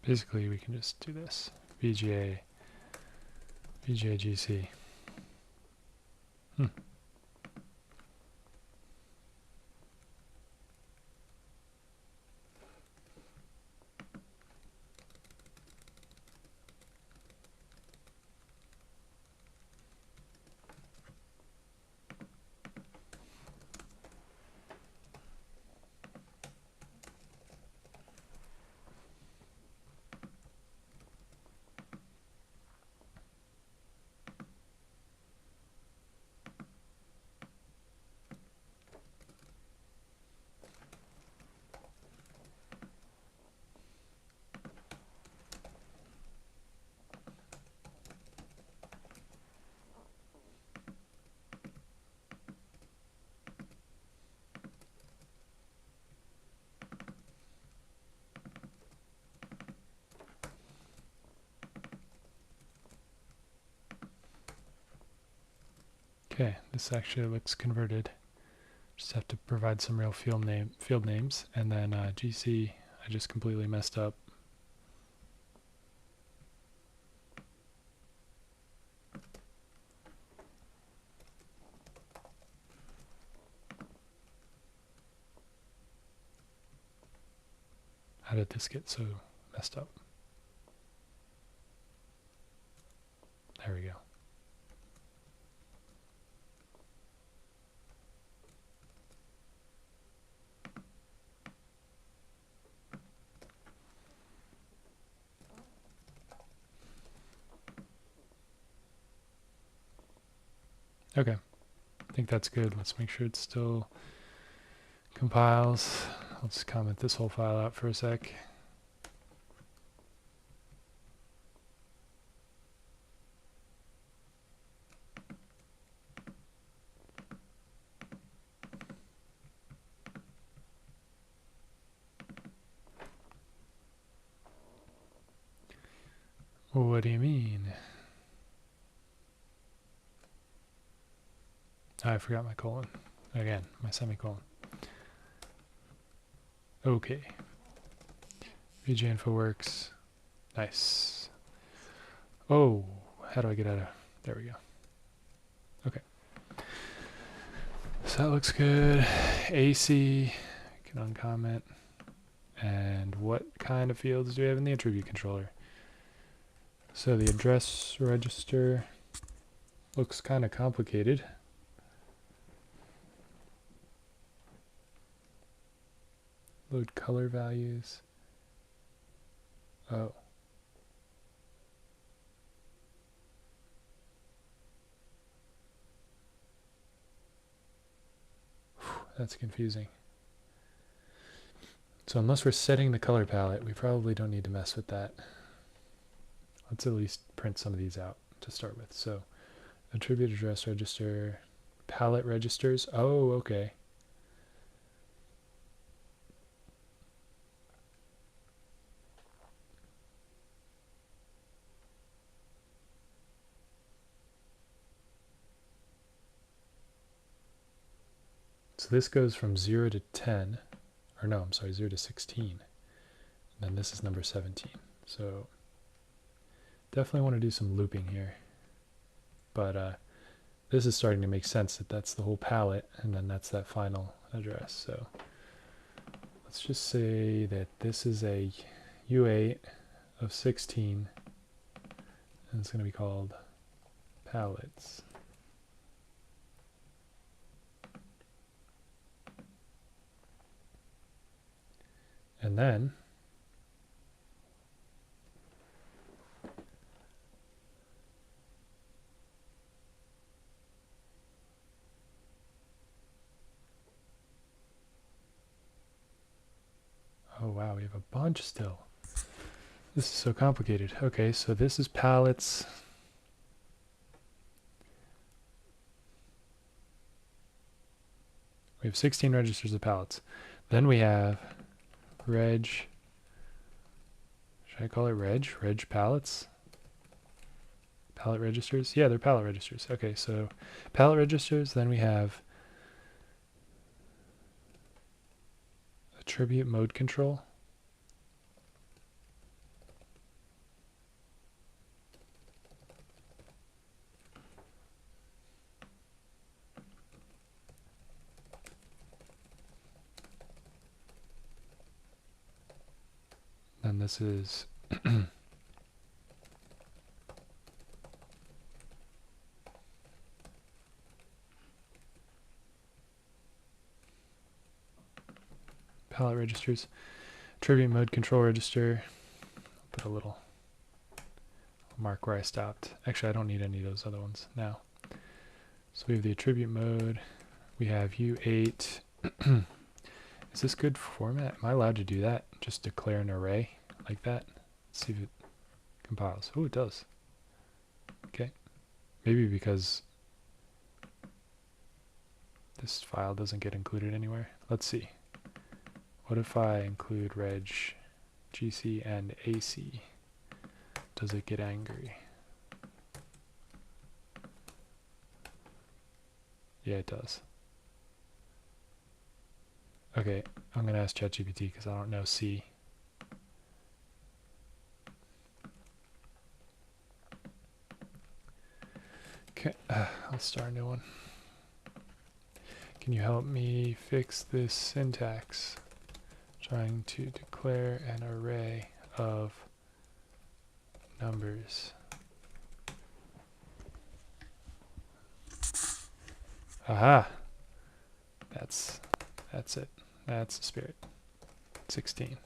A: Basically, we can just do this. VGA GC. Okay, this actually looks converted. Just have to provide some real field names, and then GC. I just completely messed up. How did this get so messed up? There we go. Okay, I think that's good. Let's make sure it still compiles. I'll just comment this whole file out for a sec. What do you mean? Oh, I forgot my colon. Again, my semicolon. Okay. VJ info works. Nice. Oh, how do I get out of... There we go. Okay. So that looks good. AC, can uncomment. And what kind of fields do we have in the attribute controller? So the address register looks kind of complicated. Load color values. Oh. That's confusing. So unless we're setting the color palette, we probably don't need to mess with that. Let's at least print some of these out to start with. So attribute address register, palette registers. Oh, okay. So this goes from 0 to 10, or no, I'm sorry, 0 to 16. And then this is number 17. So definitely want to do some looping here. But this is starting to make sense that that's the whole palette, and then that's that final address. So let's just say that this is a U8 of 16, and it's going to be called palettes. And then oh wow, we have a bunch still. This is so complicated. Okay, so this is palettes. We have 16 registers of palettes. Then we have reg. Should I call it reg? Reg palettes? Palette registers? Yeah, they're palette registers. Okay, so palette registers. Then we have attribute mode control. Then this is palette registers, attribute mode control register. I'll put a little mark where I stopped. Actually, I don't need any of those other ones now. So we have the attribute mode. We have U8. Is this good format? Am I allowed to do that? Just declare an array like that? Let's see if it compiles. Oh, it does. Okay. Maybe because this file doesn't get included anywhere. Let's see. What if I include reg, GC, and AC? Does it get angry? Yeah, it does. Okay, I'm going to ask ChatGPT because I don't know C. Okay, let's start a new one. Can you help me fix this syntax? Trying to declare an array of numbers. Aha! That's it. That's the spirit. 16.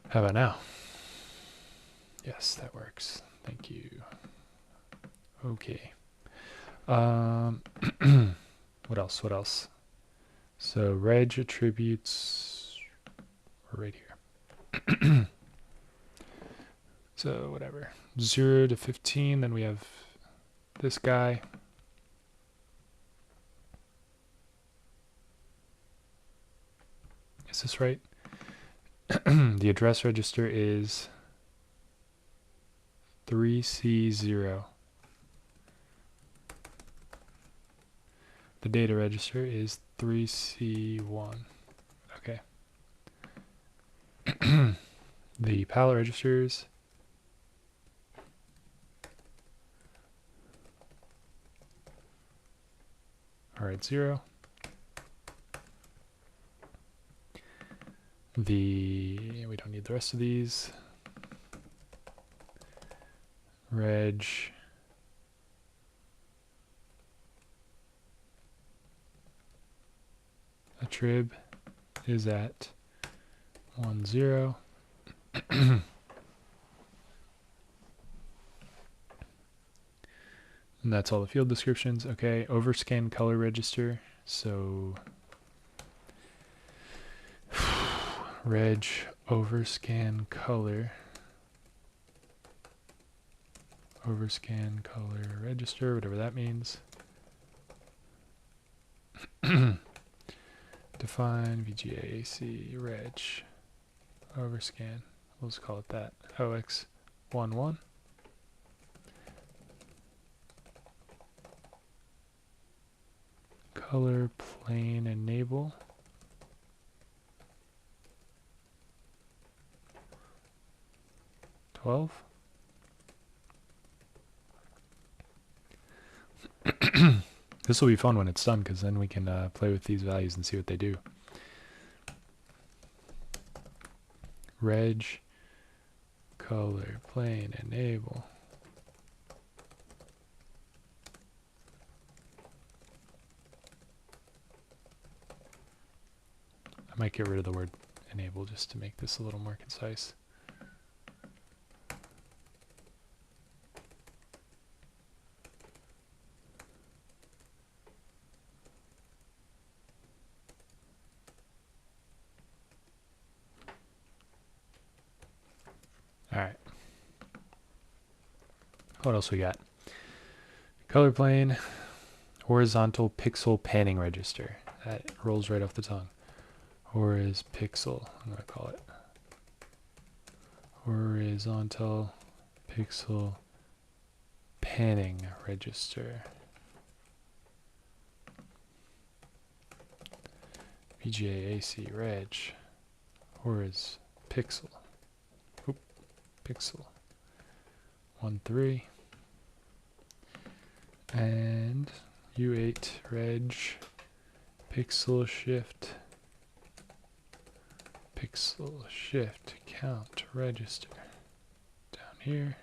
A: How about now? Yes, that works. Thank you. Okay. What else? What else? So reg attributes are right here. So whatever. 0 to 15, then we have this guy. Is this right? The address register is 3C0. The data register is 3C1. Okay. The pallet registers are at 0. We don't need the rest of these. Reg attrib is at 1, 0. And that's all the field descriptions. Okay, overscan color register. So reg overscan color register, whatever that means. Define VGAAC reg overscan. We'll just call it that. OX11. Color plane enable. This will be fun when it's done because then we can play with these values and see what they do. Reg color plane enable. I might get rid of the word enable just to make this a little more concise. Alright. What else we got? Color plane, horizontal pixel panning register. That rolls right off the tongue. Horiz pixel, I'm going to call it. Horizontal pixel panning register. VGAAC reg. Horiz pixel. Oop, pixel. 13. And U8 reg pixel shift count register down here.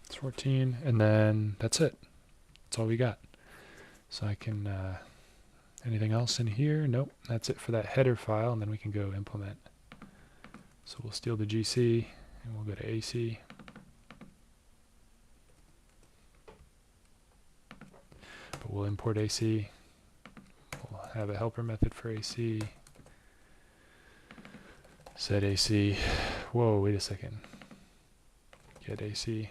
A: It's 14, and then that's it. That's all we got. So I can anything else in here? Nope, that's it for that header file, and then we can go implement. So we'll steal the GC and we'll go to AC. But we'll import AC. We'll have a helper method for AC. Set AC. Whoa, wait a second. Get AC.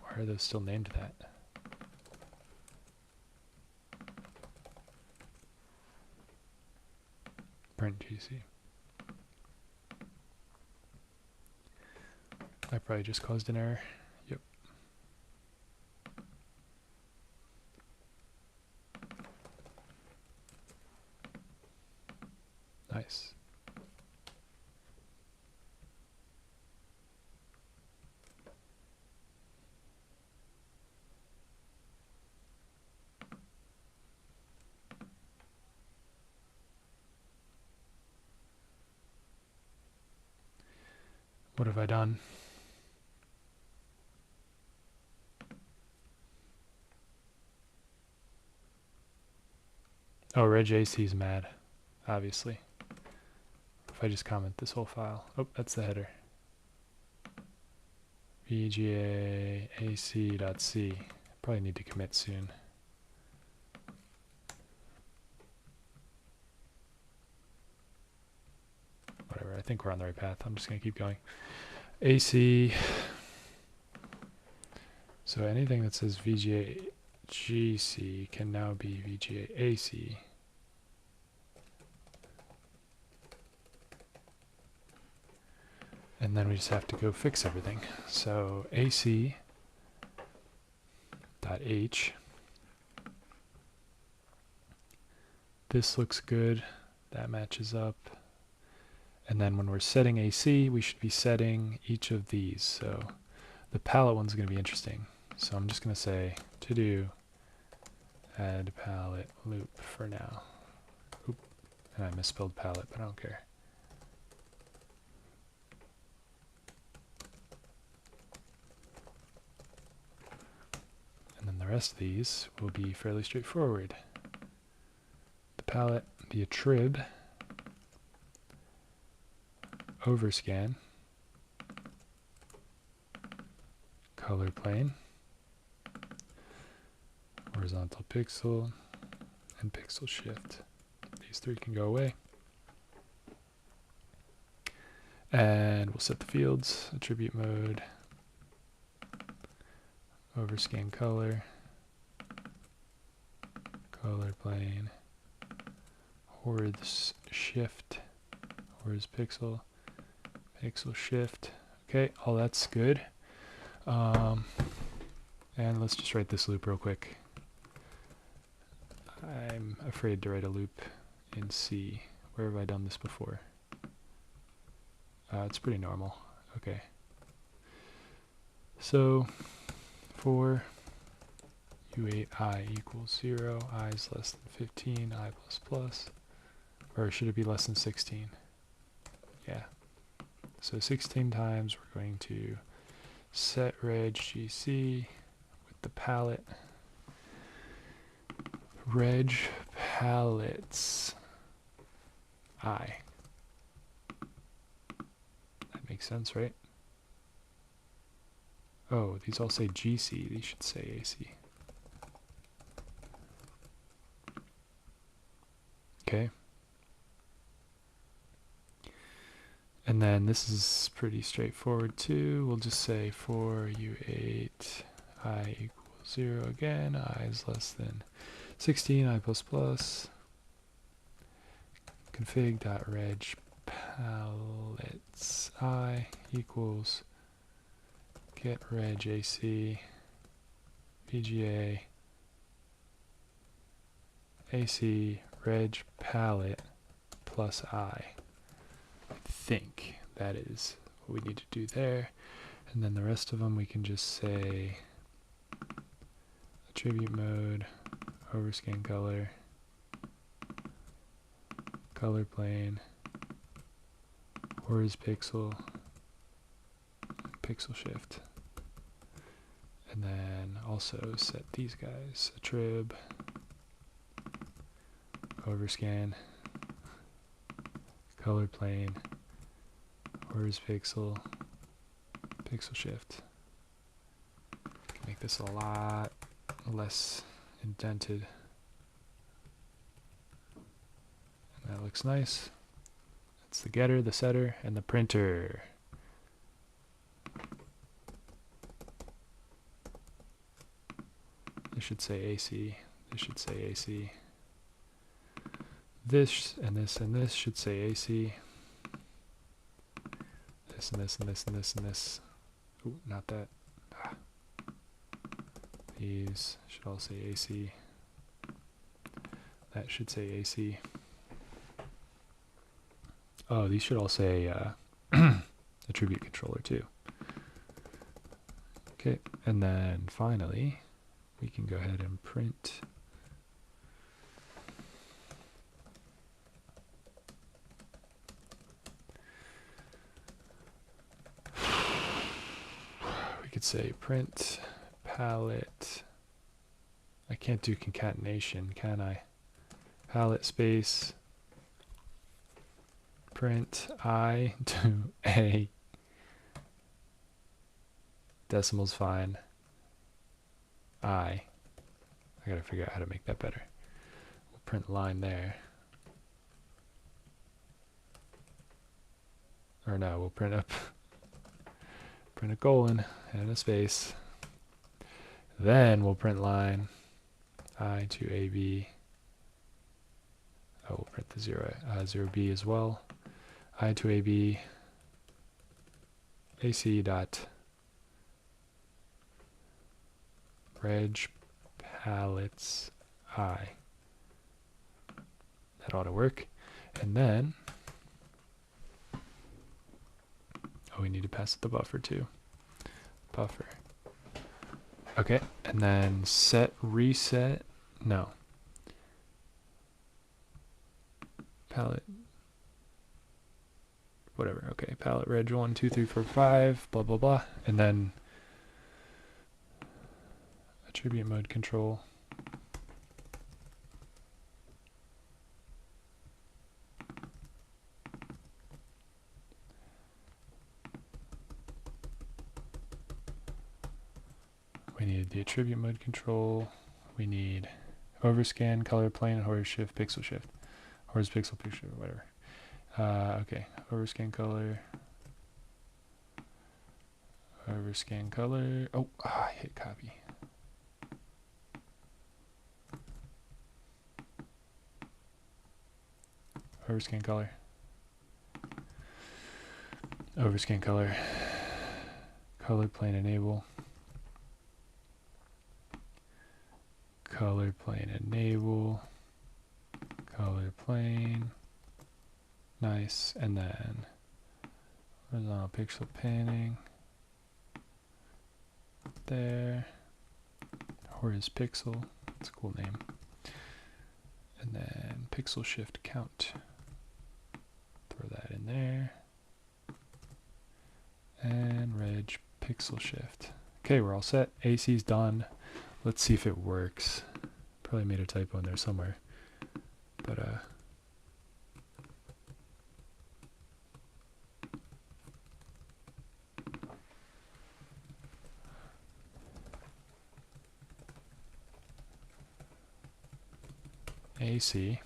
A: Why are those still named that? print GC. I probably just caused an error. Yep. Nice. What have I done? Oh, reg AC is mad, obviously. If I just comment this whole file. Oh, that's the header. VGA AC.c. Probably need to commit soon. Whatever, I think we're on the right path. I'm just going to keep going. AC. So anything that says VGA GC can now be VGA AC. And then we just have to go fix everything. So AC dot H. This looks good. That matches up. And then when we're setting AC, we should be setting each of these. So the palette one's going to be interesting. So I'm just going to say to do add palette loop for now. Oop. And I misspelled palette, but I don't care. And then the rest of these will be fairly straightforward. The palette be a trib, overscan, color plane, horizontal pixel, and pixel shift. These three can go away. And we'll set the fields, attribute mode, overscan color, color plane, horiz shift, horiz pixel, pixel shift. Okay, all that's good. And let's just write this loop real quick. I'm afraid to write a loop in C. Where have I done this before? It's pretty normal. Okay. So for u8 equals 0, I is less than 15, I plus plus, or should it be less than 16? Yeah. So 16 times we're going to set reg GC with the palette. Reg palettes I. That makes sense, right? Oh, these all say GC. These should say AC. Okay. And then this is pretty straightforward too. We'll just say for u8 I equals 0 again. I is less than 16, I plus plus. Config.reg palettes I equals get reg AC VGA AC reg palette plus I. I think that is what we need to do there. And then the rest of them we can just say attribute mode, overscan color, color plane, horiz pixel, pixel shift. And then also set these guys, attrib, overscan, color plane, horiz pixel, pixel shift. Make this a lot less indented. And that looks nice. That's the getter, the setter, and the printer. This should say AC. This should say AC. this and this and this should say AC. This and this and this and this and this. Ooh, not that. Ah. These should all say AC. That should say AC. Oh, these should all say attribute controller too. Okay, and then finally, we can go ahead and print we could say print palette. I can't do concatenation, can I? Palette space print I to A. Decimal's fine. I gotta figure out how to make that better. We'll print line there. Or no, we'll print up print a colon and a space. Then we'll print line I to AB. Oh, we'll print the 0B as well. I to AB AC dot reg palettes I. That ought to work. And then, oh, we need to pass it the buffer too. Buffer. Okay, and then set reset. No. Palette. Whatever. Okay, palette reg 1, 2, 3, 4, 5. Blah blah blah. And then attribute mode control. We need the attribute mode control. We need overscan, color plane, horizon shift, pixel shift. Horizon pixel picture, whatever. Okay, overscan color. Overscan color. Oh, I hit copy. Overscan color. Overscan color. Color plane enable. Color plane enable. Color plane. Nice. And then horizontal pixel panning. There. Horizon pixel. That's a cool name. And then pixel shift count. Throw that in there. And reg pixel shift. Okay, we're all set. AC's done. Let's see if it works. Probably made a typo in there somewhere. But AC,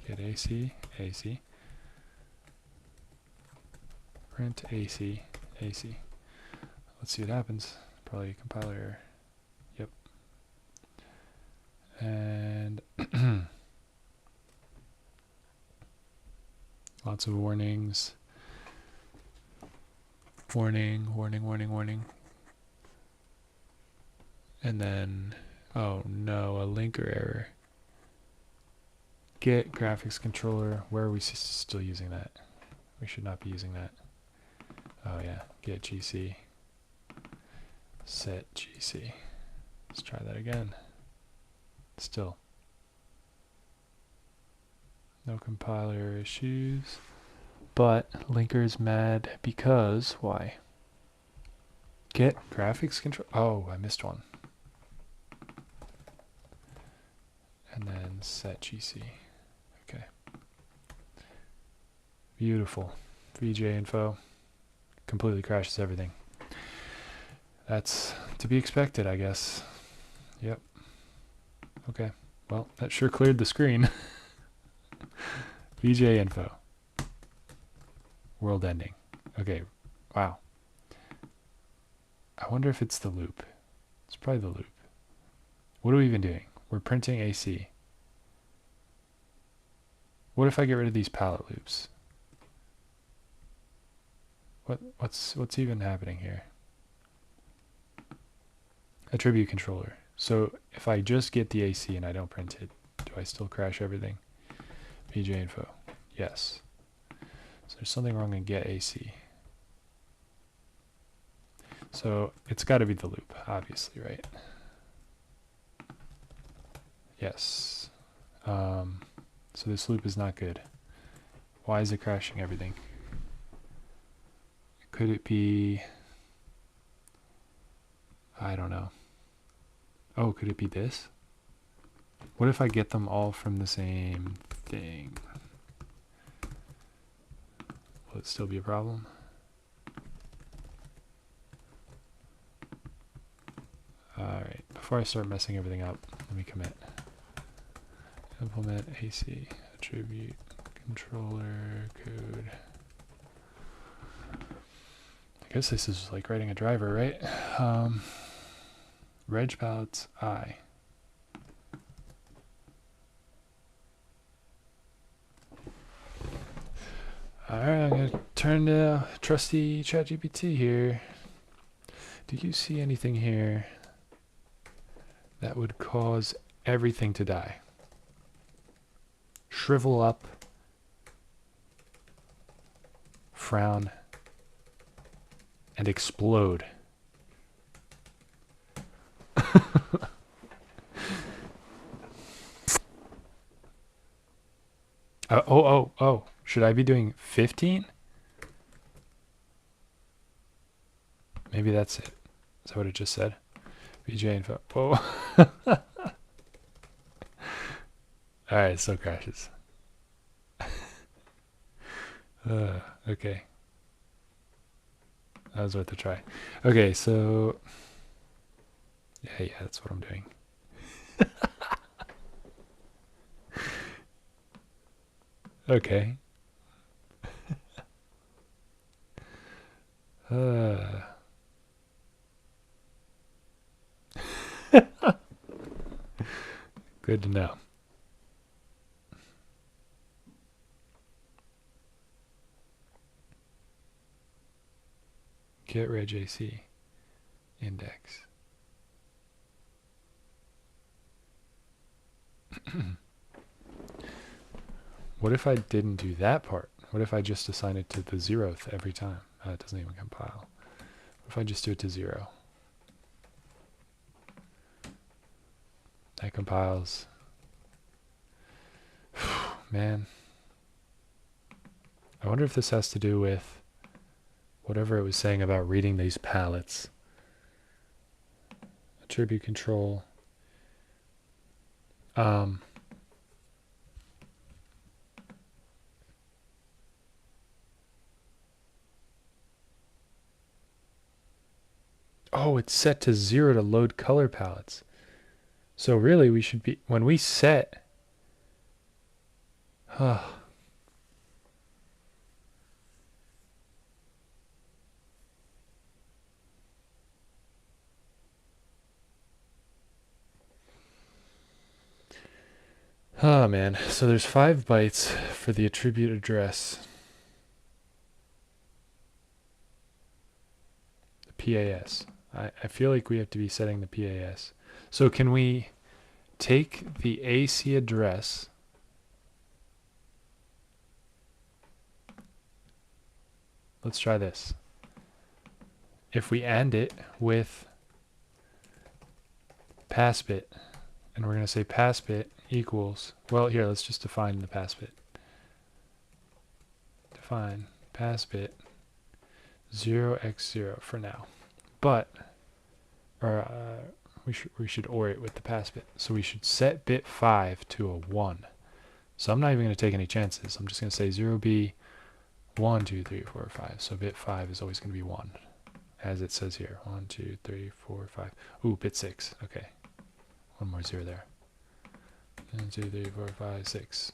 A: get AC, AC, print AC, AC. Let's see what happens. Probably a compiler error. Yep. And lots of warnings. Warning, warning, warning, warning. And then, oh no, a linker error. Get graphics controller. Where are we still using that? We should not be using that. Oh yeah, get GC. Set GC. Let's try that again. Still. No compiler issues. But linker is mad because why? Get graphics control. Oh, I missed one. And then set GC. Okay. Beautiful. VJ info. Completely crashes everything. That's to be expected, I guess. Yep. Okay. Well, that sure cleared the screen. VJ info. World ending. Okay. Wow. I wonder if it's the loop. It's probably the loop. What are we even doing? We're printing AC. What if I get rid of these palette loops? What's even happening here? Attribute controller. So if I just get the AC and I don't print it, do I still crash everything? PJ info. Yes. So there's something wrong in get AC. So it's got to be the loop, obviously, right? Yes. So this loop is not good. Why is it crashing everything? Could it be... I don't know. Oh, could it be this? What if I get them all from the same thing? Will it still be a problem? Alright, before I start messing everything up, let me commit. Implement AC attribute controller code. I guess this is like writing a driver, right? Reg palettes I. Alright, I'm gonna turn to trusty ChatGPT here. Do you see anything here that would cause everything to die? Shrivel up, frown, and explode. Oh. Should I be doing 15? Maybe that's it. Is that what it just said? BJ info. Whoa. Alright, it still crashes. Okay. That was worth a try. Okay, so... Yeah, that's what I'm doing. Okay. Good to know. Get reg AC index. What if I didn't do that part? What if I just assign it to the 0th every time? It doesn't even compile. What if I just do it to 0? That compiles. Man. I wonder if this has to do with whatever it was saying about reading these palettes. Attribute control. Oh, it's set to 0 to load color palettes. So really we should be, when we set, oh man, so there's 5 bytes for the attribute address. The PAS. I feel like we have to be setting the PAS. So can we take the AC address let's try this. If we AND it with pass bit, and we're going to say pass bit equals, well here, let's just define the pass bit. Define pass bit 0x0 for now. But, we should OR it with the pass bit. So we should set bit 5 to a 1. So I'm not even going to take any chances. I'm just going to say 0b 1, 2, 3, 4, 5. So bit 5 is always going to be 1. As it says here. 1, 2, 3, 4, 5. Ooh, bit 6. Okay. One more 0 there. 1, 2, 3, 4, 5, 6.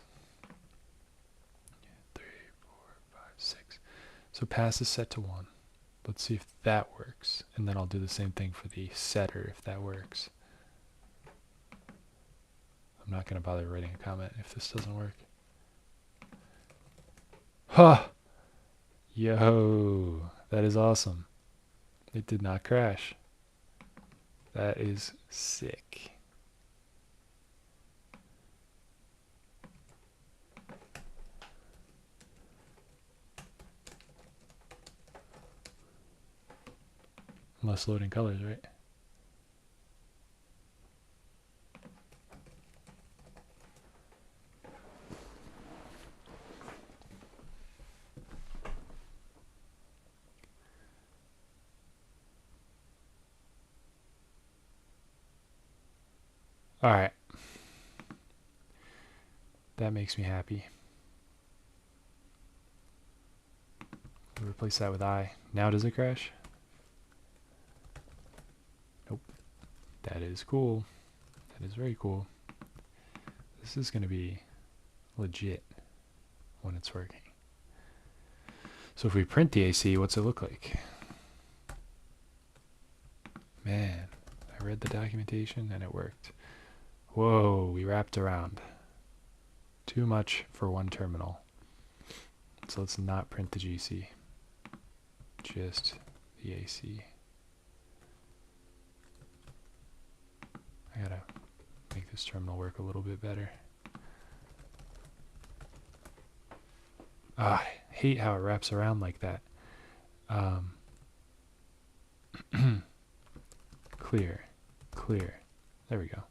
A: 3, 4, 5, 6. So pass is set to 1. Let's see if that works. And then I'll do the same thing for the setter if that works. I'm not going to bother writing a comment if this doesn't work. Huh. Yo, that is awesome. It did not crash. That is sick. Less loading colors, right? All right. That makes me happy. We'll replace that with I. Now does it crash? Nope. That is cool. That is very cool. This is going to be legit when it's working. So if we print the AC, what's it look like? Man, I read the documentation and it worked. Whoa, we wrapped around. Too much for one terminal. So let's not print the GC. Just the AC. I gotta make this terminal work a little bit better. I hate how it wraps around like that. Clear. There we go.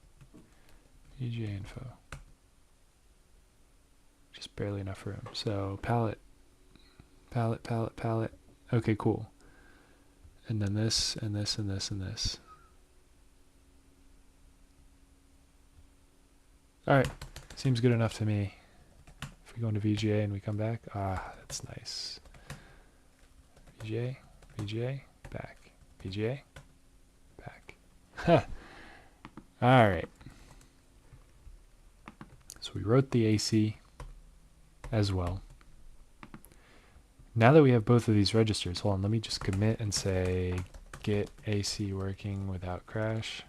A: VGA info. Just barely enough room. So palette. Okay, cool. And then this, and this, and this, and this. Alright, seems good enough to me. If we go into VGA and we come back, that's nice. VGA, back. VGA, back. Alright. So we wrote the AC as well. Now that we have both of these registers, hold on, let me just commit and say get AC working without crash.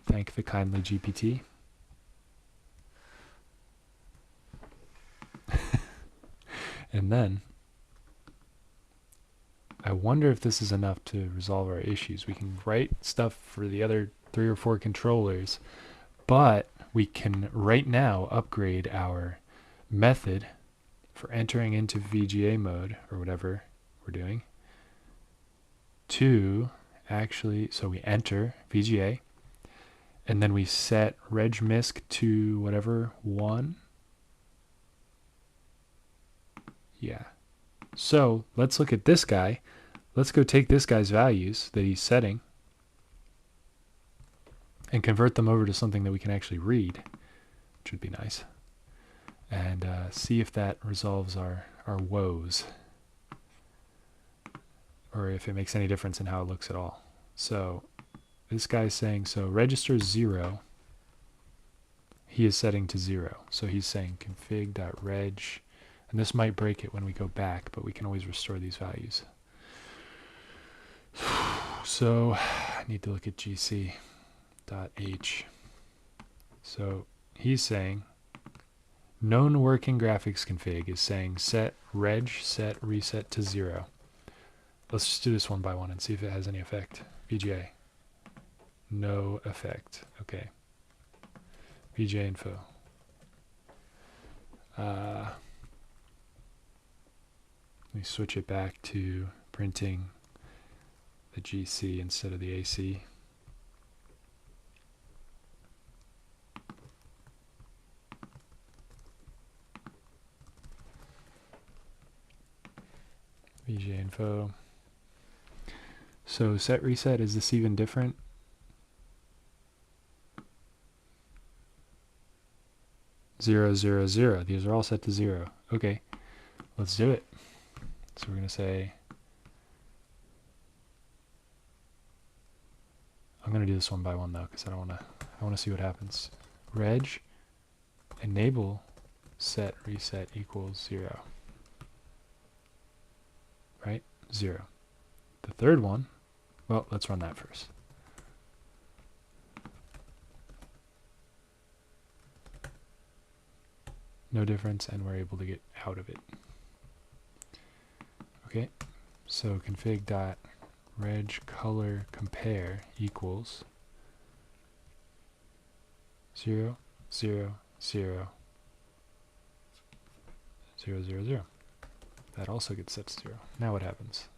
A: Thank the kindly GPT. And then, I wonder if this is enough to resolve our issues. We can write stuff for the other 3 or 4 controllers, but we can right now upgrade our method for entering into VGA mode, or whatever we're doing, to actually, so we enter VGA, and then we set regmisc to whatever, 1. Yeah. So let's look at this guy. Let's go take this guy's values that he's setting and convert them over to something that we can actually read, which would be nice. And see if that resolves our woes, or if it makes any difference in how it looks at all. So this guy's saying, so register 0, he is setting to 0. So he's saying config.reg, and this might break it when we go back, but we can always restore these values. So I need to look at gc.h. So he's saying known working graphics config is saying set reg set reset to 0. Let's just do this one by one and see if it has any effect. VGA. No effect. Okay. VGA info. Let me switch it back to printing the GC instead of the AC. VGA info. So set reset, is this even different? Zero, zero, zero. These are all set to 0. Okay, let's do it. So we're going to say, I'm going to do this one by one though, because I want to see what happens. Reg enable set reset equals 0. Right? 0. The third one, well, let's run that first. no difference, and we're able to get out of it. Okay, so config dot reg color compare equals 0, 0, 0, 0, 0, 0. That also gets set to 0. Now what happens?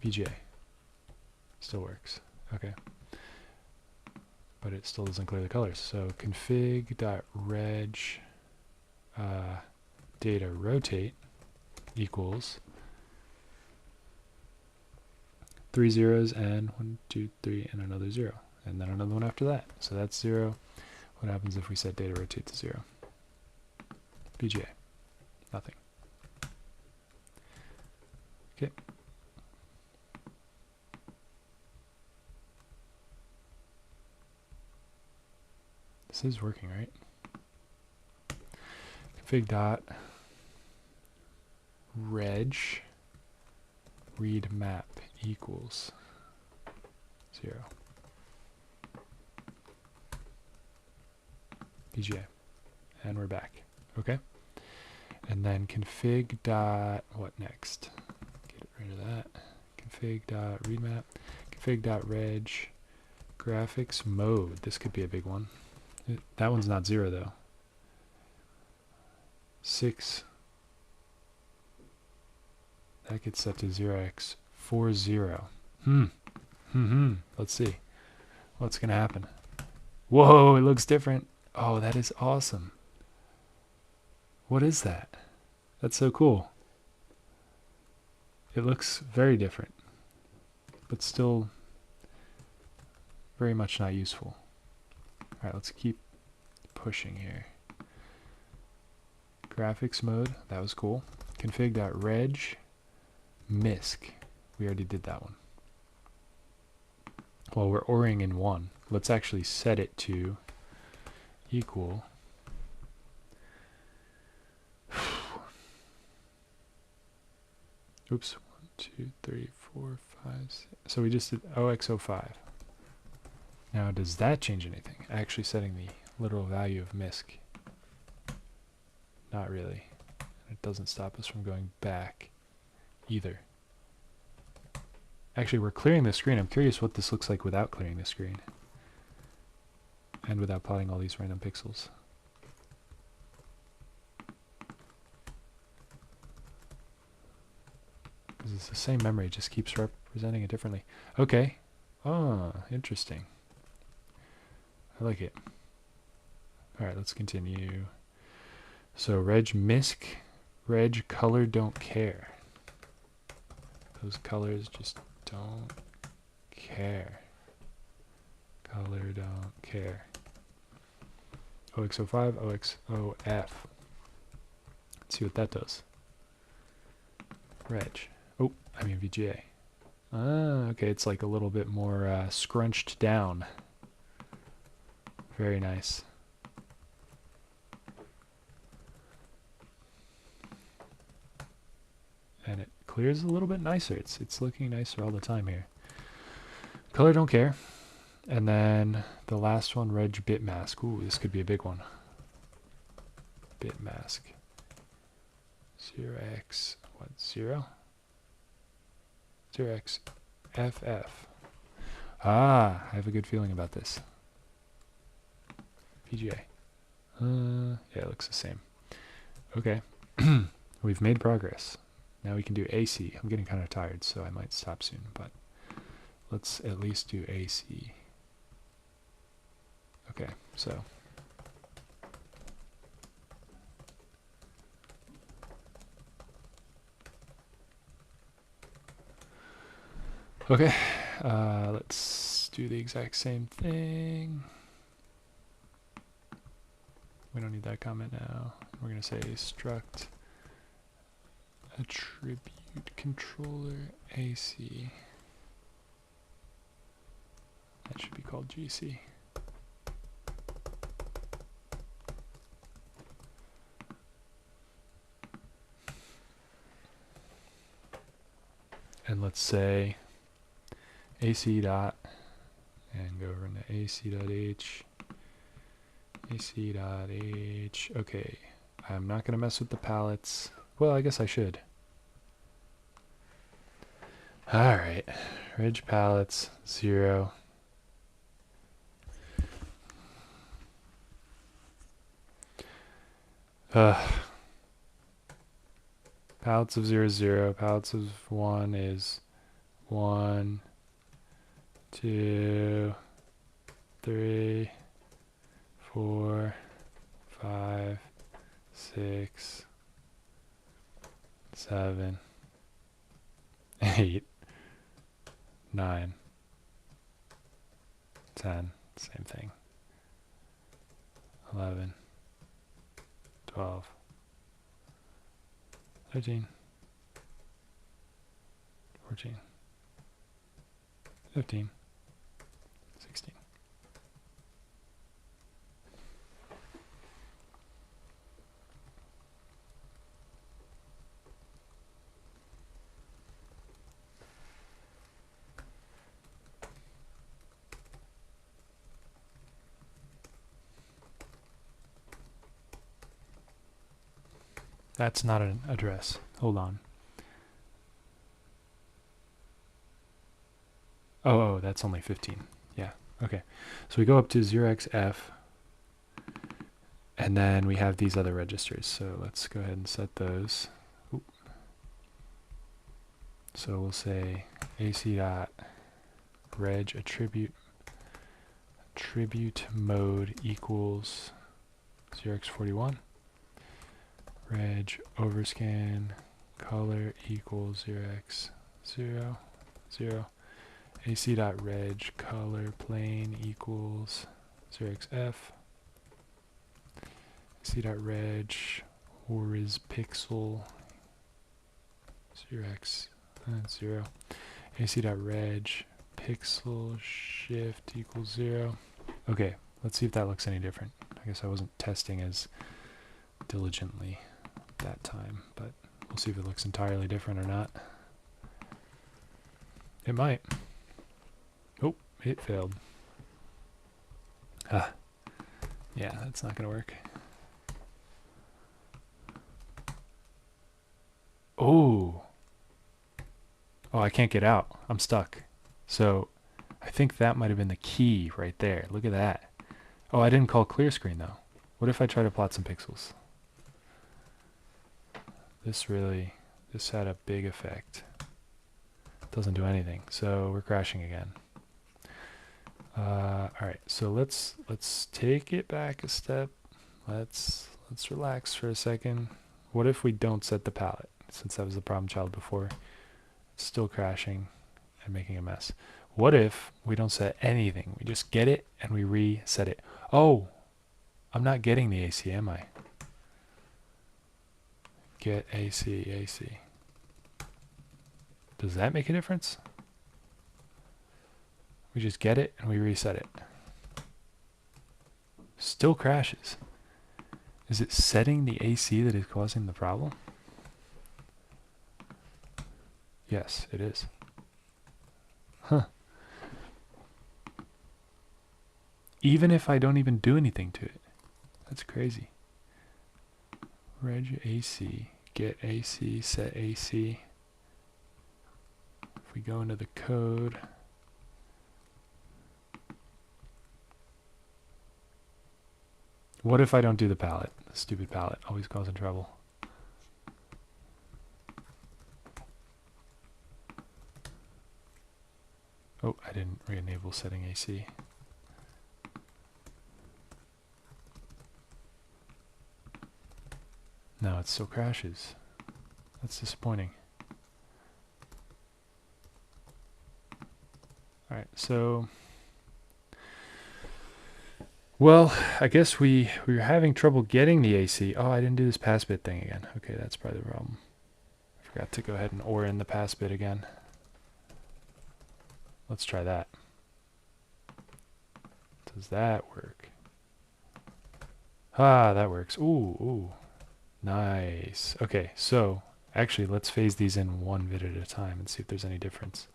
A: VGA still works. Okay. But it still doesn't clear the colors. So config.reg data rotate equals 3 zeros and 1, 2, 3 and another 0. And then another one after that. So that's 0. What happens if we set data rotate to 0? VGA. Nothing. Okay. This is working, right? Config dot reg read map equals 0. VGA. And we're back. Okay. And then config dot what next? Get rid of that. Config dot read map. Config dot reg graphics mode. This could be a big one. That one's not 0 though. 6. That gets set to 0x40. Let's see. What's going to happen? Whoa, it looks different. Oh, that is awesome. What is that? That's so cool. It looks very different, but still very much not useful. All right, let's keep pushing here. Graphics mode, that was cool. Config.reg misc. We already did that one. Well, we're ORing in 1. Let's actually set it to equal oops, 1, 2, 3, 4, 5, 6. So we just did OX05. Now, does that change anything? Actually setting the literal value of misc. Not really. It doesn't stop us from going back either. Actually, we're clearing the screen. I'm curious what this looks like without clearing the screen. And without plotting all these random pixels. Because it's the same memory, it just keeps representing it differently. Okay. Oh, interesting. I like it. Alright, let's continue. So reg misc, reg color don't care. Those colors just don't care. Color don't care. OX05, OXOF. Let's see what that does. Reg. Oh, I mean VGA. Ah, okay, it's like a little bit more scrunched down. Very nice. And it clears a little bit nicer. It's looking nicer all the time here. Color don't care. And then the last one, reg bit mask. Ooh, this could be a big one. Bit mask. 0x what? 0? 0x FF. Ah, I have a good feeling about this. PGA. Yeah, it looks the same. Okay. We've made progress. Now we can do AC. I'm getting kind of tired, so I might stop soon, but let's at least do AC. Okay, so okay, let's do the exact same thing. We don't need that comment now. We're going to say struct attribute controller AC. That should be called GC. And let's say AC dot and go over into AC.h AC.h. Okay, I'm not going to mess with the palettes. Well, I guess I should. Alright, reg palettes, 0. Palettes of 0 is 0, palettes of 1 is 1, 2, 3, 4, 5, 6, 7, 8, 9, 10, same thing, 11, 12, 13, 14, 15, 16. That's not an address. Hold on. Oh, that's only 15. Yeah, okay. So we go up to 0xf, and then we have these other registers. So let's go ahead and set those. Oop. So we'll say ac.reg attribute mode equals 0x41. Reg overscan color equals 0x0, 0. ac.reg color plane equals 0xf. ac.reg horiz pixel 0x0. ac.reg pixel shift equals 0. Okay, let's see if that looks any different. I guess I wasn't testing as diligently that time, but we'll see if it looks entirely different or not. It might. Oh, it failed. Ah, yeah, that's not gonna work. Oh, I can't get out. I'm stuck. So I think that might have been the key right there. Look at that. Oh, I didn't call clear screen though. What if I try to plot some pixels? This had a big effect. Doesn't do anything, so we're crashing again. All right, so let's take it back a step. Let's relax for a second. What if we don't set the palette? Since that was the problem child before, it's still crashing and making a mess. What if we don't set anything? We just get it and we reset it. Oh, I'm not getting the AC, am I? Get AC. Does that make a difference? We just get it and we reset it. Still crashes. Is it setting the AC that is causing the problem? Yes, it is. Huh. Even if I don't even do anything to it. That's crazy. Reg AC, get AC, set AC. If we go into the code, what if I don't do the palette? The stupid palette, always causing trouble. Oh, I didn't re-enable setting AC. No, it still crashes. That's disappointing. Alright, so well, I guess we were having trouble getting the AC. Oh, I didn't do this pass bit thing again. Okay, that's probably the problem. I forgot to go ahead and OR in the pass bit again. Let's try that. Does that work? Ah, that works. Ooh. Nice. Okay, so actually let's phase these in one bit at a time and see if there's any difference.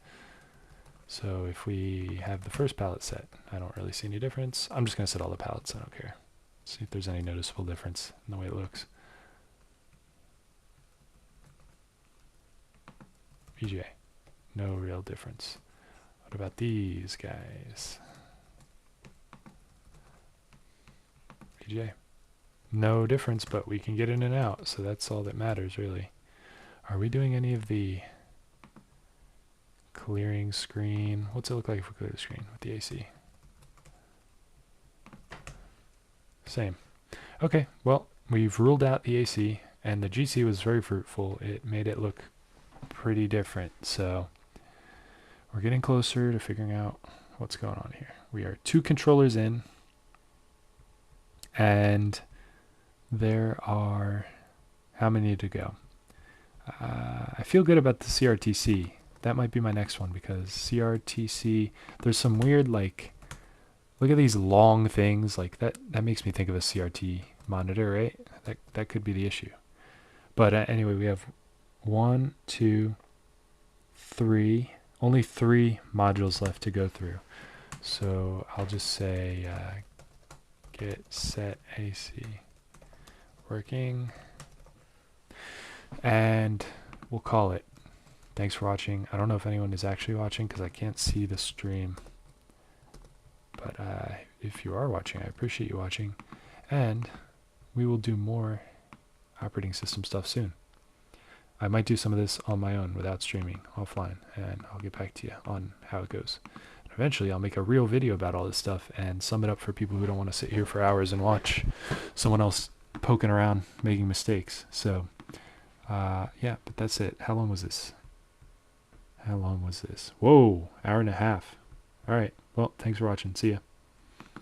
A: So if we have the first palette set, I don't really see any difference. I'm just going to set all the palettes, I don't care. See if there's any noticeable difference in the way it looks. VGA, no real difference. What about these guys? VGA, no difference, but we can get in and out, so that's all that matters, really. Are we doing any of the clearing screen? What's it look like if we clear the screen with the AC? Same. Okay, well, we've ruled out the AC, and the GC was very fruitful. It made it look pretty different, so we're getting closer to figuring out what's going on here. We are 2 controllers in, and there are how many to go? I feel good about the CRTC. That might be my next one, because CRTC, there's some weird, like, look at these long things, like that makes me think of a CRT monitor, right? That could be the issue. But anyway, we have 1, 2, 3, only 3 modules left to go through. So I'll just say get set AC working, and we'll call it. Thanks for watching. I don't know if anyone is actually watching because I can't see the stream. But if you are watching, I appreciate you watching. And we will do more operating system stuff soon. I might do some of this on my own without streaming offline, and I'll get back to you on how it goes. Eventually, I'll make a real video about all this stuff and sum it up for people who don't want to sit here for hours and watch someone else poking around making mistakes. So, yeah, but that's it. How long was this? How long was this? Whoa, hour and a half. All right. Well, thanks for watching. See ya.